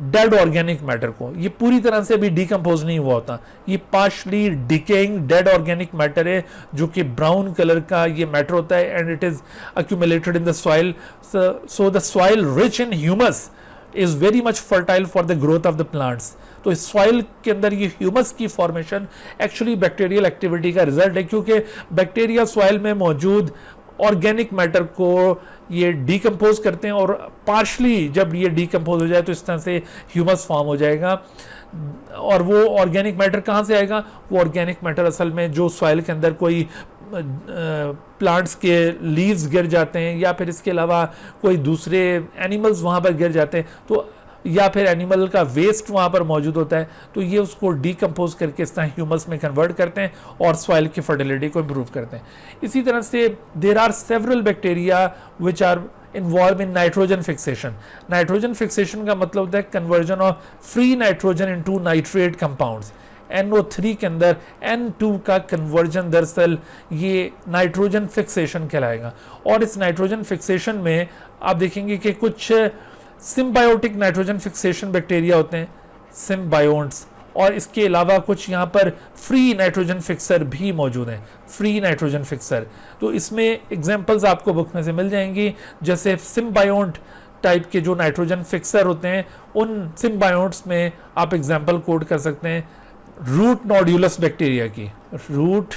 dead organic matter को, ये पूरी तरह से भी डीकम्पोज नहीं हुआ होता, ये partially decaying dead organic matter है जो कि ब्राउन कलर का ये मैटर होता है and it is accumulated in the soil. So the soil rich in humus is very much fertile for the growth of the plants. तो इस soil के अंदर ये ह्यूमस की फॉर्मेशन एक्चुअली बैक्टीरियल एक्टिविटी का रिजल्ट है, क्योंकि बैक्टीरिया सॉइल में मौजूद ऑर्गेनिक मैटर को ये डीकम्पोज करते हैं और पार्शली जब ये डीकम्पोज हो जाए तो इस तरह से ह्यूमस फॉर्म हो जाएगा। और वो ऑर्गेनिक मैटर कहाँ से आएगा? वो ऑर्गेनिक मैटर असल में जो सॉइल के अंदर कोई प्लांट्स के लीव्स गिर जाते हैं या फिर इसके अलावा कोई दूसरे एनिमल्स वहाँ पर गिर जाते हैं तो या फिर एनिमल का वेस्ट वहाँ पर मौजूद होता है तो ये उसको डीकम्पोज करके इस तरह ह्यूमस में कन्वर्ट करते हैं और सॉइल की फर्टिलिटी को इम्प्रूव करते हैं। इसी तरह से there are several bacteria which are involve in nitrogen fixation. Nitrogen fixation का मतलब होता है conversion of free nitrogen into nitrate compounds. NO3 के अंदर N2 का कन्वर्जन दरअसल ये नाइट्रोजन फिक्सेशन कहलाएगा। और इस नाइट्रोजन फिक्सेशन में आप देखेंगे कि कुछ सिम्बायोटिक नाइट्रोजन फिक्सेशन बैक्टीरिया होते हैं, सिम्बायोन्ट्स, और इसके अलावा कुछ यहाँ पर फ्री नाइट्रोजन फिक्सर भी मौजूद हैं, फ्री नाइट्रोजन फिक्सर। तो इसमें एग्जांपल्स आपको बुक में से मिल जाएंगी, जैसे सिम्बायोन्ट टाइप के जो नाइट्रोजन फिक्सर होते हैं उन सिम्बायोन्ट्स में आप एग्जांपल कोड कर सकते हैं रूट नोड्यूलस बैक्टीरिया की। Root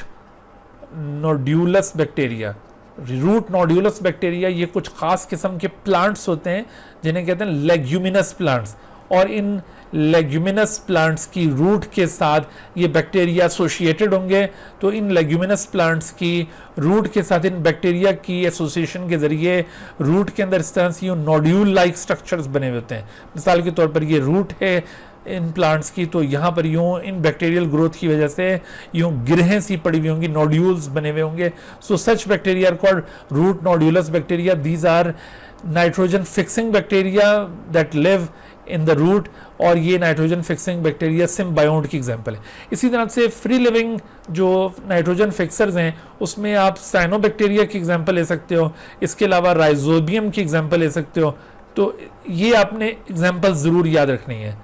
nodules bacteria, root nodules bacteria ये कुछ खास किस्म के प्लांट्स होते हैं जिन्हें कहते हैं लेग्यूमिनस प्लांट्स, और इन लेग्यूमिनस प्लांट्स की रूट के साथ ये बैक्टीरिया एसोसिएटेड होंगे। तो इन लेग्यूमिनस प्लांट्स की रूट के साथ इन बैक्टीरिया की एसोसिएशन के जरिए रूट के अंदर इस तरह से यूँ नोड्यूल लाइक स्ट्रक्चर्स बने हुए होते हैं। मिसाल के तौर पर ये रूट है इन प्लांट्स की, तो यहाँ पर यूँ इन बैक्टीरियल ग्रोथ की वजह से यूँ गिरहें सी पड़ी हुई होंगी, नोड्यूल्स बने हुए होंगे। So such bacteria are called root nodules bacteria. These are nitrogen fixing bacteria that live in the root, और ये नाइट्रोजन फिक्सिंग बैक्टीरिया सिम्बायोन्ट की एग्जांपल है। इसी तरह से फ्री लिविंग जो नाइट्रोजन फिक्सर्स हैं उसमें आप साइनोबैक्टीरिया की एग्जांपल ले सकते हो, इसके अलावा राइजोबियम की एग्जांपल ले सकते हो। तो ये आपने एग्जांपल ज़रूर याद रखनी है।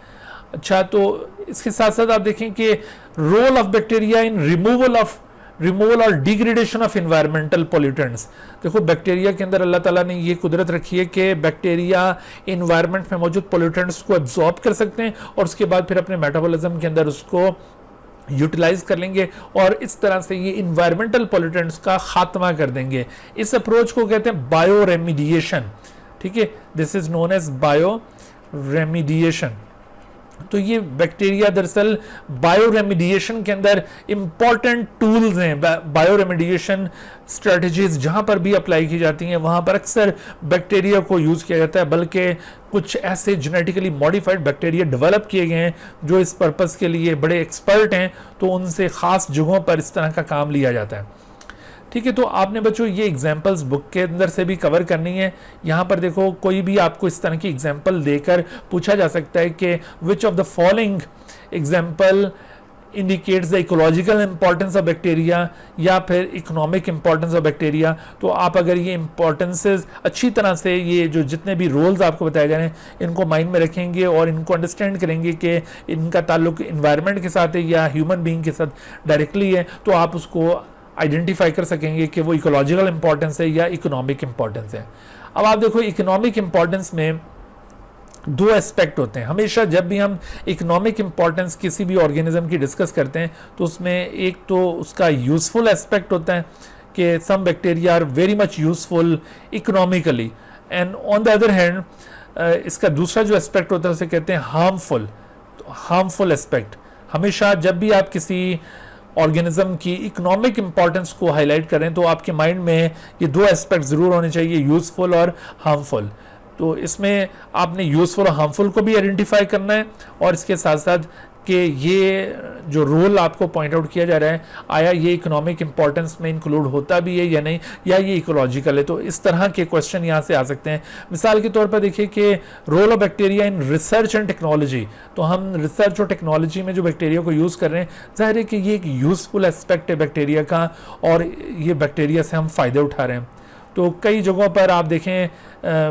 अच्छा, तो इसके साथ साथ आप देखें कि role of bacteria in removal और डिग्रेडेशन ऑफ इन्वायरमेंटल पॉल्यूटेंट्स। देखो बैक्टीरिया के अंदर अल्लाह ताला ने ये कुदरत रखी है कि बैक्टीरिया इन्वायरमेंट में मौजूद पॉल्यूटेंट्स को एब्जॉर्ब कर सकते हैं और उसके बाद फिर अपने मेटाबॉलिज्म के अंदर उसको यूटिलाइज कर लेंगे और इस तरह से ये इन्वायरमेंटल पॉल्यूटेंट्स का खात्मा कर देंगे। इस अप्रोच को कहते हैं बायो रेमिडिएशन। ठीक है, this is known as bioremediation. तो ये बैक्टीरिया दरअसल बायो रेमिडिएशन के अंदर इंपॉर्टेंट टूल्स हैं। बायो रेमिडिएशन स्ट्रेटजीज जहाँ पर भी अप्लाई की जाती हैं वहाँ पर अक्सर बैक्टीरिया को यूज़ किया जाता है, बल्कि कुछ ऐसे जेनेटिकली मॉडिफाइड बैक्टीरिया डेवलप किए गए हैं जो इस पर्पज़ के लिए बड़े एक्सपर्ट हैं, तो उनसे ख़ास जगहों पर इस तरह का काम लिया जाता है। ठीक है, तो आपने बच्चों ये एग्जाम्पल्स बुक के अंदर से भी कवर करनी है। यहाँ पर देखो कोई भी आपको इस तरह की एग्जाम्पल देकर पूछा जा सकता है कि which of the following example indicates the ecological importance of bacteria या फिर इकोनॉमिक इंपॉर्टेंस ऑफ बैक्टीरिया। तो आप अगर ये इंपॉर्टेंसेस अच्छी तरह से, ये जो जितने भी रोल्स आपको बताए जा रहे हैं, इनको माइंड में रखेंगे और इनको अंडरस्टैंड करेंगे कि इनका ताल्लुक इन्वायरमेंट के साथ है या ह्यूमन बीइंग के साथ डायरेक्टली है, तो आप उसको आइडेंटिफाई कर सकेंगे कि वो इकोलॉजिकल इंपॉर्टेंस है या इकोनॉमिक इंपॉर्टेंस है। अब आप देखो इकोनॉमिक इंपॉर्टेंस में दो एस्पेक्ट होते हैं। हमेशा जब भी हम इकोनॉमिक इंपॉर्टेंस किसी भी ऑर्गेनिज्म की डिस्कस करते हैं तो उसमें एक तो उसका यूजफुल एस्पेक्ट होता है कि some bacteria are very much useful economically, and on the other hand इसका दूसरा जो एस्पेक्ट होता है उसे कहते हैं हार्मफुल। हार्मफुल एस्पेक्ट, हमेशा जब भी आप किसी ऑर्गेनिज्म की इकोनॉमिक इंपॉर्टेंस को हाईलाइट करें तो आपके माइंड में ये दो एस्पेक्ट ज़रूर होने चाहिए, यूजफुल और हार्मफुल। तो इसमें आपने यूजफुल और हार्मफुल को भी आइडेंटिफाई करना है और इसके साथ साथ कि ये जो रोल आपको पॉइंट आउट किया जा रहा है, आया ये इकोनॉमिक इंपॉर्टेंस में इंक्लूड होता भी है या नहीं, या ये इकोलॉजिकल है। तो इस तरह के क्वेश्चन यहाँ से आ सकते हैं। मिसाल के तौर पर देखिए कि role of bacteria in research and technology, तो हम रिसर्च और टेक्नोलॉजी में जो बैक्टीरिया को यूज़ कर रहे हैं, जाहिर है कि ये एक यूज़फुल एस्पेक्ट है बैक्टीरिया का और ये बैक्टीरिया से हम फ़ायदे उठा रहे हैं। तो कई जगहों पर आप देखें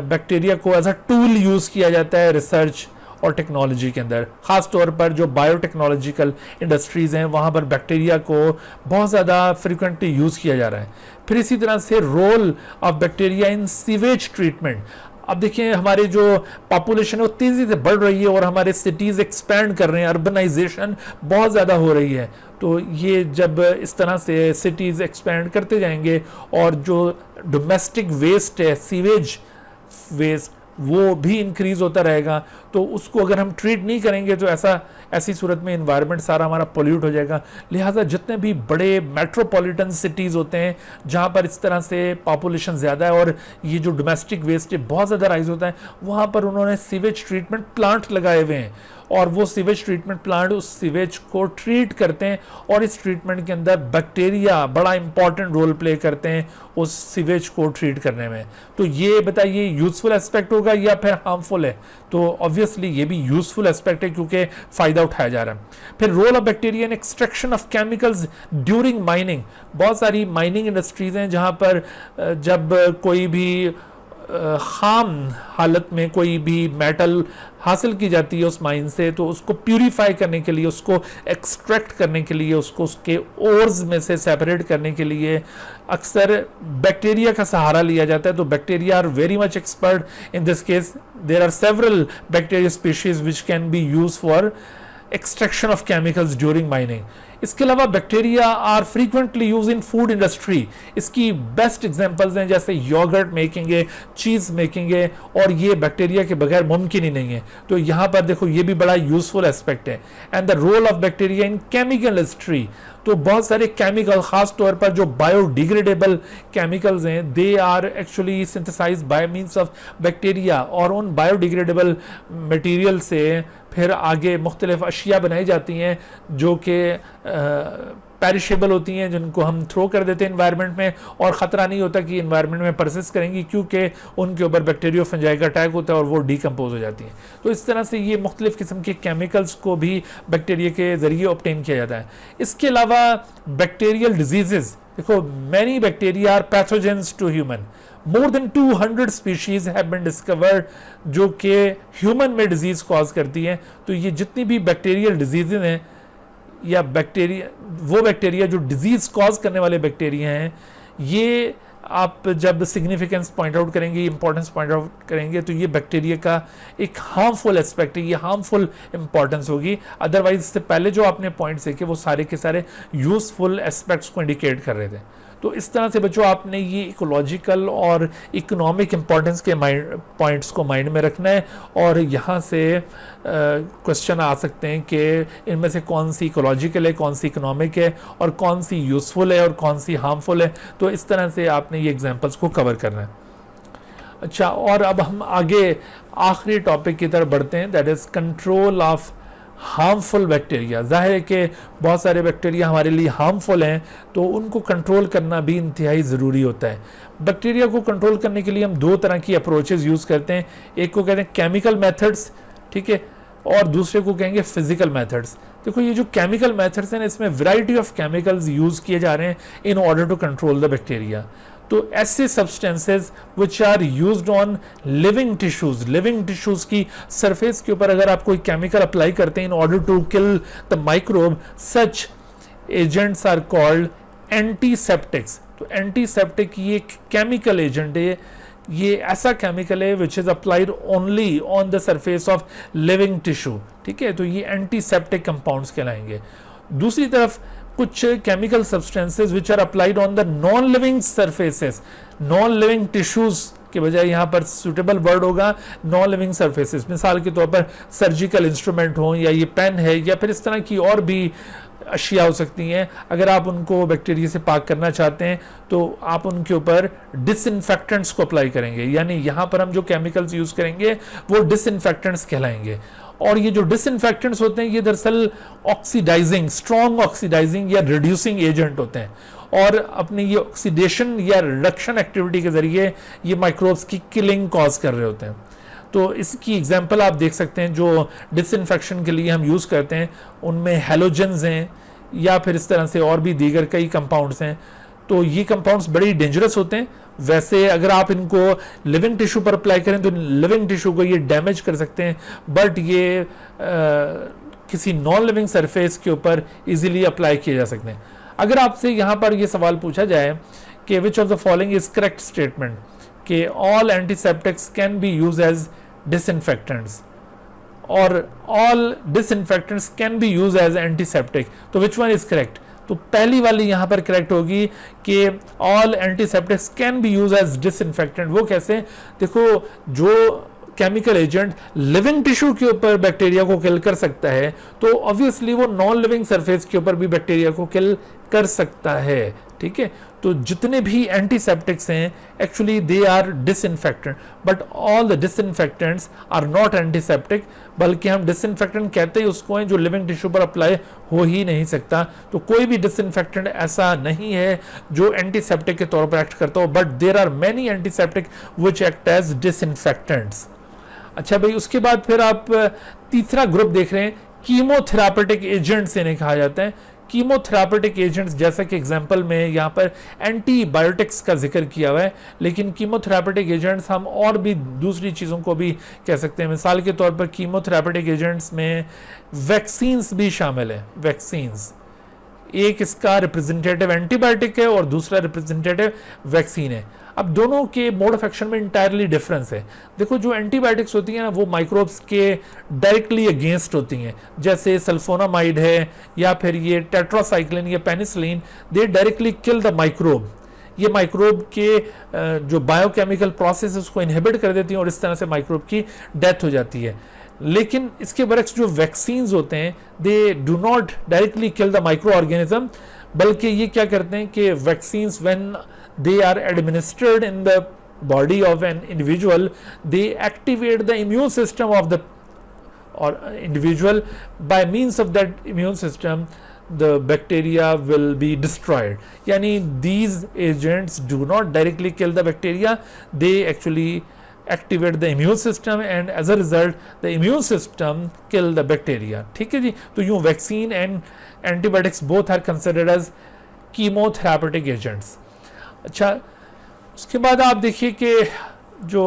बैक्टीरिया को एज अ टूल यूज़ किया जाता है रिसर्च और टेक्नोलॉजी के अंदर, ख़ास तौर पर जो बायोटेक्नोलॉजिकल इंडस्ट्रीज़ हैं वहाँ पर बैक्टीरिया को बहुत ज़्यादा फ्रिक्वेंटली यूज़ किया जा रहा है। फिर इसी तरह से role of bacteria in sewage treatment. अब देखिए हमारे जो पॉपुलेशन है वो तेज़ी से बढ़ रही है और हमारे सिटीज़ एक्सपैंड कर रहे हैं, अर्बनाइजेशन बहुत ज़्यादा हो रही है। तो ये जब इस तरह से सिटीज़ एक्सपैंड करते जाएंगे और जो डोमेस्टिक वेस्ट है, सीवेज वेस्ट, वो भी इंक्रीज होता रहेगा, तो उसको अगर हम ट्रीट नहीं करेंगे तो ऐसी सूरत में इन्वायरमेंट सारा हमारा पोल्यूट हो जाएगा। लिहाजा जितने भी बड़े मेट्रोपॉलिटन सिटीज़ होते हैं जहाँ पर इस तरह से पॉपुलेशन ज़्यादा है और ये जो डोमेस्टिक वेस्ट है बहुत ज़्यादा राइज होता है, वहाँ पर उन्होंने सीवेज ट्रीटमेंट प्लांट लगाए हुए हैं और वो सीवेज ट्रीटमेंट प्लांट उस सीवेज को ट्रीट करते हैं और इस ट्रीटमेंट के अंदर बैक्टीरिया बड़ा इंपॉर्टेंट रोल प्ले करते हैं उस सीवेज को ट्रीट करने में। तो ये बताइए यूजफुल एस्पेक्ट होगा या फिर हार्मफुल है? तो ऑब्वियसली ये भी यूजफुल एस्पेक्ट है क्योंकि फ़ायदा उठाया जा रहा है। फिर role of bacteria in extraction of chemicals during mining. बहुत सारी माइनिंग इंडस्ट्रीज़ हैं जहाँ पर जब कोई भी खाम हालत में कोई भी मेटल हासिल की जाती है उस माइन से, तो उसको प्यूरीफाई करने के लिए, उसको एक्सट्रैक्ट करने के लिए, उसको उसके ओर्स में से सेपरेट करने के लिए अक्सर बैक्टीरिया का सहारा लिया जाता है। तो bacteria are very much expert in this case. There are several bacteria species which can be use for extraction of chemicals during mining. इसके अलावा bacteria are frequently use in food industry. इसकी best examples हैं जैसे yogurt making है, चीज़ making है, और ये bacteria के बगैर मुमकिन ही नहीं है। तो यहाँ पर देखो ये भी बड़ा यूजफुल एस्पेक्ट है। And the role of bacteria in chemical industry. तो बहुत सारे केमिकल, खास तौर पर जो बायोडिग्रेडेबल केमिकल्स हैं, they are actually synthesized by means of bacteria, और उन बायोडिग्रेडेबल मटेरियल से फिर आगे मुख्तलिफ अशिया बनाई जाती हैं जो कि पेरिशेबल होती हैं, जिनको हम थ्रो कर देते हैं इन्वायरमेंट में और ख़तरा नहीं होता कि इन्वायरमेंट में परसिस्ट करेंगी क्योंकि उनके ऊपर बैक्टीरियो फंजाई का अटैक होता है और वो डीकम्पोज हो जाती हैं। तो इस तरह से ये मुख्तलिफ किस्म के केमिकल्स को भी बैक्टीरिया के ज़रिए ऑब्टेन किया जाता है। इसके अलावा बैक्टीरियल डिजीज़, देखो many bacteria are pathogens to human. More than 200 species have been discovered जो कि ह्यूमन में डिजीज़ कॉज करती हैं। तो ये जितनी भी बैक्टीरियल डिजीज़ हैं या बैक्टीरिया, वो बैक्टीरिया जो डिजीज़ कॉज करने वाले बैक्टीरिया हैं, ये आप जब सिग्निफिकेंस पॉइंट आउट करेंगे, इंपॉर्टेंस पॉइंट आउट करेंगे, तो ये बैक्टीरिया का एक हार्मफुल एस्पेक्ट है, ये हार्मफुल इंपॉर्टेंस होगी। अदरवाइज इससे पहले जो आपने पॉइंट्स देखे वो सारे के सारे यूजफुल एस्पेक्ट्स को इंडिकेट कर रहे थे। तो इस तरह से बच्चों आपने ये इकोलॉजिकल और इकोनॉमिक इंपॉर्टेंस के पॉइंट्स को माइंड में रखना है और यहाँ से क्वेश्चन आ सकते हैं कि इनमें से कौन सी इकोलॉजिकल है, कौन सी इकोनॉमिक है और कौन सी यूज़फुल है और कौन सी हार्मफुल है। तो इस तरह से आपने ये एग्जांपल्स को कवर करना है। अच्छा, और अब हम आगे आखिरी टॉपिक की तरफ बढ़ते हैं, that is control of harmful bacteria. जाहिर है कि बहुत सारे बैक्टीरिया हमारे लिए हार्मफुल हैं, तो उनको कंट्रोल करना भी इंतहाई ज़रूरी होता है। बैक्टीरिया को कंट्रोल करने के लिए हम दो तरह की अप्रोचेस यूज़ करते हैं। एक को कहते हैं केमिकल मेथड्स, ठीक है, और दूसरे को कहेंगे फिजिकल मेथड्स। देखो ये जो केमिकल मेथड्स हैं इसमें वैरायटी ऑफ केमिकल्स यूज किए जा रहे हैं in order to control the bacteria. तो ऐसे substances which are used on living tissues की सरफेस के ऊपर अगर आप कोई केमिकल अप्लाई करते हैं in order to kill the microbe, such agents are called antiseptics. तो एंटीसेप्टिक ये एक केमिकल एजेंट है, ये ऐसा केमिकल है which is applied only on the surface of living tissue, ठीक है। तो ये एंटीसेप्टिक कंपाउंड्स कहलाएंगे। दूसरी तरफ कुछ chemical substances which are applied on the non living surfaces, non living tissues के बजाय यहाँ पर सुटेबल वर्ड होगा नॉन लिविंग सरफेसेस। मिसाल के तौर पर सर्जिकल इंस्ट्रूमेंट हो, या ये पेन है, या फिर इस तरह की और भी अशिया हो सकती हैं। अगर आप उनको बैक्टीरिया से पाक करना चाहते हैं तो आप उनके ऊपर डिसइंफेक्टेंट्स को अप्लाई करेंगे, यानी यहाँ पर हम जो केमिकल्स यूज करेंगे वो डिसइंफेक्टेंट्स कहलाएंगे। और ये जो डिसइंफेक्टेंट्स होते हैं ये दरअसल ऑक्सीडाइजिंग, स्ट्रॉन्ग ऑक्सीडाइजिंग या रिड्यूसिंग एजेंट होते हैं, और अपनी ये ऑक्सीडेशन या रिडक्शन एक्टिविटी के जरिए ये माइक्रोब्स की किलिंग कॉज कर रहे होते हैं। तो इसकी एग्जांपल आप देख सकते हैं जो डिसइंफेक्शन के लिए हम यूज़ करते हैं, उनमें हैलोजेंस हैं या फिर इस तरह से और भी दीगर कई कंपाउंड्स हैं। तो ये कंपाउंड्स बड़ी डेंजरस होते हैं। वैसे अगर आप इनको लिविंग टिश्यू पर अप्लाई करें तो लिविंग टिश्यू को ये डैमेज कर सकते हैं, बट ये किसी नॉन लिविंग सरफेस के ऊपर इजीली अप्लाई किए जा सकते हैं। अगर आपसे यहाँ पर ये सवाल पूछा जाए कि which of the following is correct statement, कि all antiseptics can be use as disinfectants और all disinfectants can be use as antiseptic, तो विच वन इज करेक्ट? तो पहली वाली यहां पर करेक्ट होगी कि all antiseptics can be use as disinfectant. वो कैसे? देखो जो केमिकल एजेंट लिविंग टिश्यू के ऊपर बैक्टीरिया को किल कर सकता है तो ऑब्वियसली वो नॉन लिविंग सरफेस के ऊपर भी बैक्टीरिया को किल कर सकता है, ठीक है। तो जितने भी एंटीसेप्टिक्स हैं actually they are disinfectant, but all the disinfectants are not antiseptic, बल्कि हम डिसइंफेक्टेंट कहते ही उसको हैं जो लिविंग टिश्यू पर अप्लाई हो ही नहीं सकता। तो कोई भी डिसइंफेक्टेंट ऐसा नहीं है जो एंटीसेप्टिक के तौर पर एक्ट करता हो, but there are many antiseptic which act as disinfectants. अच्छा भाई, उसके बाद फिर आप तीसरा ग्रुप देख रहे हैं, कीमोथेरापेटिक एजेंट्स इन्हें कहा जाता है। कीमोथेरापेटिक एजेंट्स जैसा कि एग्जांपल में यहाँ पर एंटीबायोटिक्स का जिक्र किया हुआ है, लेकिन कीमोथेरापेटिक एजेंट्स हम और भी दूसरी चीज़ों को भी कह सकते हैं। मिसाल के तौर पर कीमोथेरापेटिक एजेंट्स में वैक्सीन्स भी शामिल है। वैक्सीन्स, एक इसका रिप्रेजेंटेटिव एंटीबायोटिक है और दूसरा रिप्रेजेंटेटिव वैक्सीन है। अब दोनों के मोड ऑफ एक्शन में इंटायरली डिफरेंस है। देखो जो एंटीबायोटिक्स होती हैं ना वो माइक्रोब्स के डायरेक्टली अगेंस्ट होती हैं, जैसे सल्फोनामाइड है या फिर ये टेट्रासाइक्लिन या penicillin, they directly kill the microbe. ये माइक्रोब के जो बायोकेमिकल प्रोसेस उसको इनहिबिट कर देती हैं और इस तरह से माइक्रोब की डेथ हो जाती है। लेकिन इसके बरक्स जो वैक्सीन्स होते हैं they do not directly kill the micro organism, बल्कि ये क्या करते हैं कि vaccines when they are administered in the body of an individual, they activate the immune system of the individual. By means of that immune system the bacteria will be destroyed. Yani these agents do not directly kill the bacteria, they actually activate the immune system and as a result the immune system kill the bacteria. ठीक है जी। तो यूं vaccine and antibiotics both are considered as chemotherapeutic agents। अच्छा, उसके बाद आप देखिए कि जो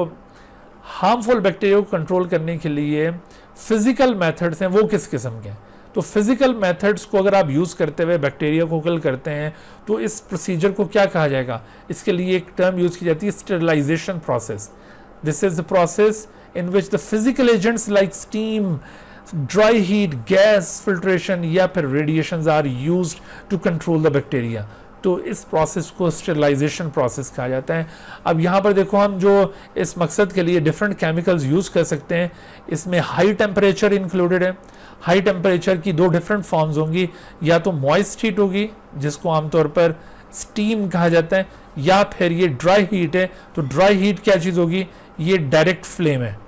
हार्मफुल बैक्टीरिया को कंट्रोल करने के लिए फिजिकल मेथड्स हैं वो किस किस्म के हैं। तो फिजिकल मेथड्स को अगर आप यूज़ करते हुए बैक्टीरिया को किल करते हैं तो इस प्रोसीजर को क्या कहा जाएगा? इसके लिए एक टर्म यूज़ की जाती है, sterilization process. This is the process in which the physical agents like steam, dry heat, gas filtration या फिर radiations are used to control the bacteria. तो इस प्रोसेस को स्टेरिलाइजेशन प्रोसेस कहा जाता है। अब यहाँ पर देखो हम जो इस मकसद के लिए डिफरेंट केमिकल्स यूज़ कर सकते हैं, इसमें हाई टेम्परेचर इंक्लूडेड है। हाई टेम्परेचर की दो डिफरेंट फॉर्म्स होंगी, या तो मॉइस्ट हीट होगी जिसको आमतौर पर स्टीम कहा जाता है, या फिर ये ड्राई हीट है। तो ड्राई हीट क्या चीज़ होगी? ये डायरेक्ट फ्लेम है।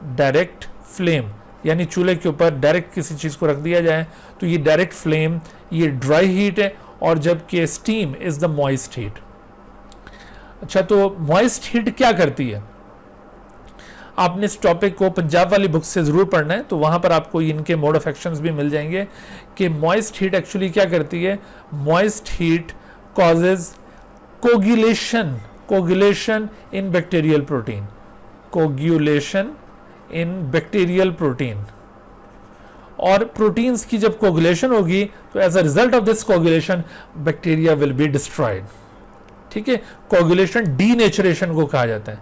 डायरेक्ट फ्लेम यानी चूल्हे के ऊपर डायरेक्ट किसी चीज़ को रख दिया जाए तो ये डायरेक्ट फ्लेम, ये ड्राई हीट है, और जबकि steam is the moist heat. अच्छा, तो मॉइस्ट हीट क्या करती है? आपने इस टॉपिक को पंजाब वाली बुक से ज़रूर पढ़ना है, तो वहाँ पर आपको इनके मोड ऑफ एक्शंस भी मिल जाएंगे कि मॉइस्ट हीट एक्चुअली क्या करती है। Moist heat causes coagulation in bacterial protein, coagulation in bacterial protein. और प्रोटीन्स की जब कोगुलेशन होगी तो as a result of this coagulation bacteria will be destroyed. ठीक है, कोगुलेशन डीनेचुरेशन को कहा जाता है।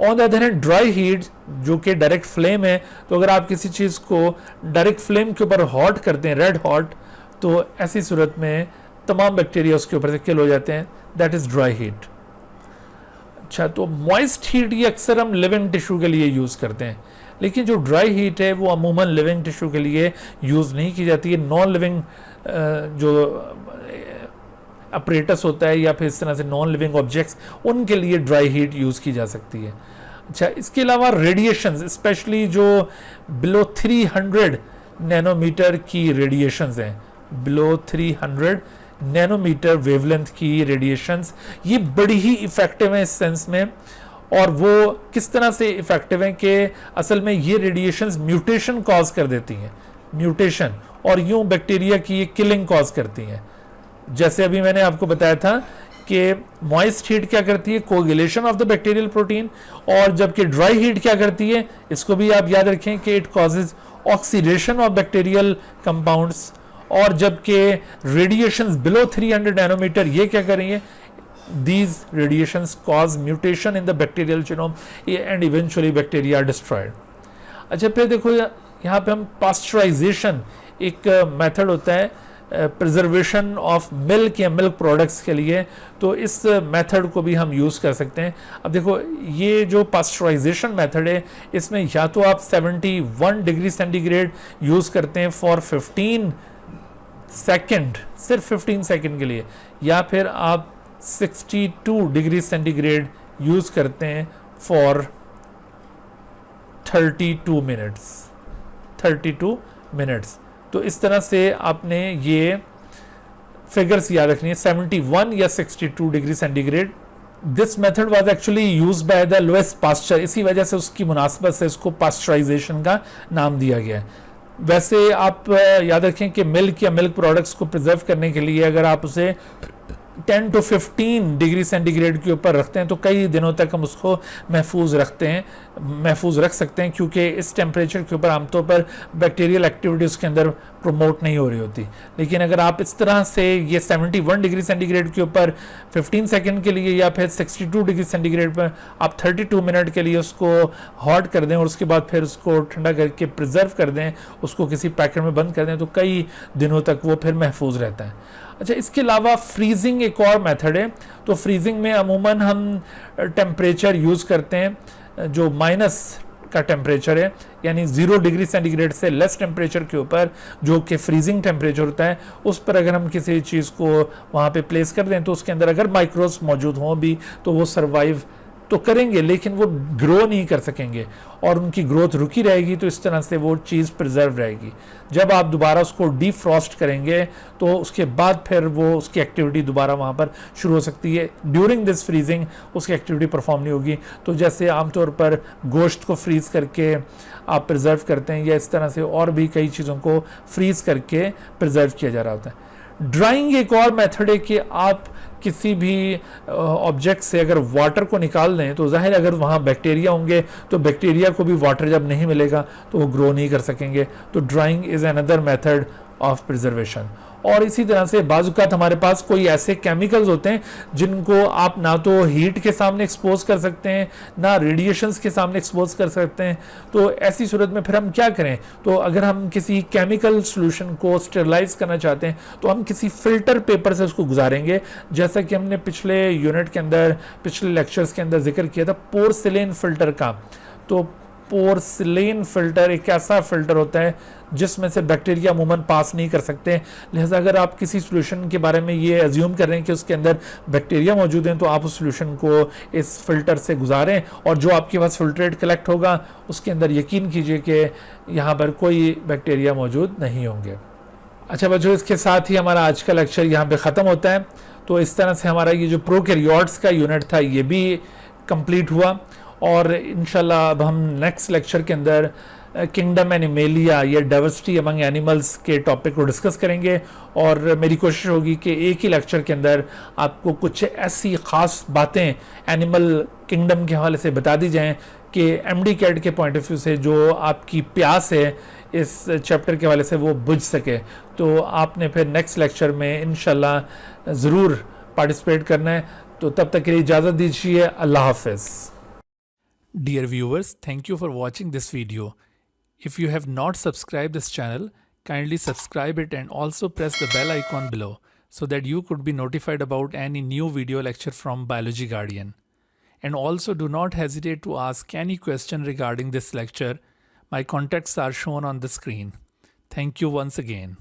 On the other hand dry heat जो कि डायरेक्ट फ्लेम है, तो अगर आप किसी चीज़ को डायरेक्ट फ्लेम के ऊपर हॉट करते हैं, रेड हॉट, तो ऐसी सूरत में तमाम बैक्टीरिया उसके ऊपर से किल हो जाते हैं, दैट इज़ ड्राई हीट। अच्छा, तो मॉइस्ट हीट ये अक्सर हम लिविंग टिश्यू के लिए यूज़ करते हैं, लेकिन जो ड्राई हीट है वो अमूमन लिविंग टिश्यू के लिए यूज़ नहीं की जाती है। नॉन लिविंग जो अपरेटस होता है या फिर इस तरह से नॉन लिविंग ऑब्जेक्ट्स, उनके लिए ड्राई हीट यूज़ की जा सकती है। अच्छा, इसके अलावा रेडिएशंस, स्पेशली जो बिलो 300 नैनोमीटर की रेडिएशंस हैं, बिलो 300 नैनोमीटर वेवलेंथ की रेडिएशंस, ये बड़ी ही इफ़ेक्टिव हैं इस सेंस में। और वो किस तरह से इफ़ेक्टिव हैं कि असल में ये रेडिएशंस म्यूटेशन कॉज कर देती हैं, म्यूटेशन, और यूं बैक्टीरिया की ये किलिंग कॉज करती हैं। जैसे अभी मैंने आपको बताया था कि मॉइस्ट हीट क्या करती है, coagulation of the bacterial protein, और जबकि ड्राई हीट क्या करती है, इसको भी आप याद रखें कि it causes oxidation of bacterial compounds. और जबकि रेडिएशंस बिलो 300 नैनोमीटर ये क्या करेंगे, these radiations cause mutation in the bacterial genome and eventually bacteria are destroyed। अच्छा, फिर देखो यहाँ पे हम पास्चराइजेशन एक मेथड होता है प्रिजर्वेशन ऑफ मिल्क या मिल्क प्रोडक्ट्स के लिए, तो इस मेथड को भी हम यूज़ कर सकते हैं। अब देखो ये जो पास्चराइजेशन मेथड है, इसमें या तो आप 71 डिग्री सेंटीग्रेड यूज़ करते हैं फॉर 15 सेकेंड, सिर्फ 15 सेकेंड के लिए, या फिर आप 62 डिग्री सेंटीग्रेड यूज़ करते हैं फॉर 32 मिनट्स। तो इस तरह से आपने ये फिगर्स याद रखनी है, 71 या 62 degree centigrade. This method was actually used by the Lewis pasture, इसी वजह से उसकी मुनासबत से इसको पास्चराइजेशन का नाम दिया गया है। वैसे आप याद रखें कि मिल्क या मिल्क प्रोडक्ट्स को प्रिजर्व करने के लिए अगर आप उसे 10 to 15 डिग्री सेंटीग्रेड के ऊपर रखते हैं तो कई दिनों तक हम उसको महफूज रख सकते हैं, क्योंकि इस टेम्परेचर के ऊपर आमतौर पर बैक्टीरियल एक्टिविटी उसके अंदर प्रमोट नहीं हो रही होती। लेकिन अगर आप इस तरह से ये 71 डिग्री सेंटीग्रेड के ऊपर 15 सेकंड के लिए या फिर 62 डिग्री सेंटीग्रेड पर आप 32 मिनट के लिए उसको हॉट कर दें और उसके बाद फिर उसको ठंडा करके प्रिजर्व कर दें, उसको किसी पैकेट में बंद कर दें, तो कई दिनों तक वो फिर महफूज रहता है। अच्छा, इसके अलावा फ्रीजिंग एक और मेथड है। तो फ्रीजिंग में अमूमन हम टेम्परेचर यूज़ करते हैं जो माइनस का टेम्परेचर है, यानी 0 डिग्री सेंटीग्रेड से लेस टेम्परेचर के ऊपर जो कि फ्रीजिंग टेम्परेचर होता है, उस पर अगर हम किसी चीज़ को वहाँ पे प्लेस कर दें तो उसके अंदर अगर माइक्रोब्स मौजूद हों भी तो वो सर्वाइव तो करेंगे, लेकिन वो ग्रो नहीं कर सकेंगे और उनकी ग्रोथ रुकी रहेगी। तो इस तरह से वो चीज़ प्रिजर्व रहेगी। जब आप दोबारा उसको डीफ्रॉस्ट करेंगे तो उसके बाद फिर वो उसकी एक्टिविटी दोबारा वहाँ पर शुरू हो सकती है। ड्यूरिंग दिस फ्रीजिंग उसकी एक्टिविटी परफॉर्म नहीं होगी। तो जैसे आमतौर पर गोश्त को फ्रीज़ करके आप प्रिजर्व करते हैं, या इस तरह से और भी कई चीज़ों को फ्रीज़ करके प्रिजर्व किया जा रहा होता है। ड्राइंग एक और मेथड है कि आप किसी भी ऑब्जेक्ट से अगर वाटर को निकाल दें तो जाहिर अगर वहाँ बैक्टीरिया होंगे तो बैक्टीरिया को भी वाटर जब नहीं मिलेगा तो वो ग्रो नहीं कर सकेंगे। तो drawing is another method of preservation. और इसी तरह से बाज़-औक़ात हमारे पास कोई ऐसे केमिकल्स होते हैं जिनको आप ना तो हीट के सामने एक्सपोज कर सकते हैं ना रेडिएशंस के सामने एक्सपोज कर सकते हैं। तो ऐसी सूरत में फिर हम क्या करें, तो अगर हम किसी केमिकल सोल्यूशन को स्टेरलाइज करना चाहते हैं तो हम किसी फिल्टर पेपर से उसको गुजारेंगे, जैसा कि हमने पिछले यूनिट के अंदर पिछले लेक्चर्स के अंदर जिक्र किया था पोर्सिलेन फिल्टर का। तो पोर्सिलेन फिल्टर एक ऐसा फिल्टर होता है जिसमें से बैक्टीरिया अमूमन पास नहीं कर सकते। लिहाजा अगर आप किसी सोल्यूशन के बारे में ये अज्यूम कर रहे हैं कि उसके अंदर बैक्टीरिया मौजूद हैं तो आप उस सोल्यूशन को इस फिल्टर से गुजारें और जो आपके पास फिल्ट्रेट कलेक्ट होगा उसके अंदर यकीन कीजिए कि यहाँ पर कोई बैक्टीरिया मौजूद नहीं होंगे। अच्छा बच्चों, इसके साथ ही हमारा आज का लेक्चर यहाँ पे ख़त्म होता है। तो इस तरह से हमारा ये जो प्रोकैरियोट्स का यूनिट था ये भी कंप्लीट हुआ। और इंशाल्लाह अब हम नेक्स्ट लेक्चर के अंदर किंगडम एनिमेलिया या डाइवर्सिटी अमंग एनिमल्स के टॉपिक को डिस्कस करेंगे। और मेरी कोशिश होगी कि एक ही लेक्चर के अंदर आपको कुछ ऐसी ख़ास बातें एनिमल किंगडम के हवाले से बता दी जाएं कि एमडी कैट के पॉइंट ऑफ व्यू से जो आपकी प्यास है इस चैप्टर के हवाले से वो बुझ सके। तो आपने फिर नेक्स्ट लेक्चर में इंशाल्लाह ज़रूर पार्टिसिपेट करना है। तो तब तक के लिए इजाज़त दीजिए, अल्लाह हाफ़िज़। Dear viewers, thank you for watching this video. If you have not subscribed this channel, kindly subscribe it and also press the bell icon below so that you could be notified about any new video lecture from Biology Guardian. And also do not hesitate to ask any question regarding this lecture. My contacts are shown on the screen. Thank you once again.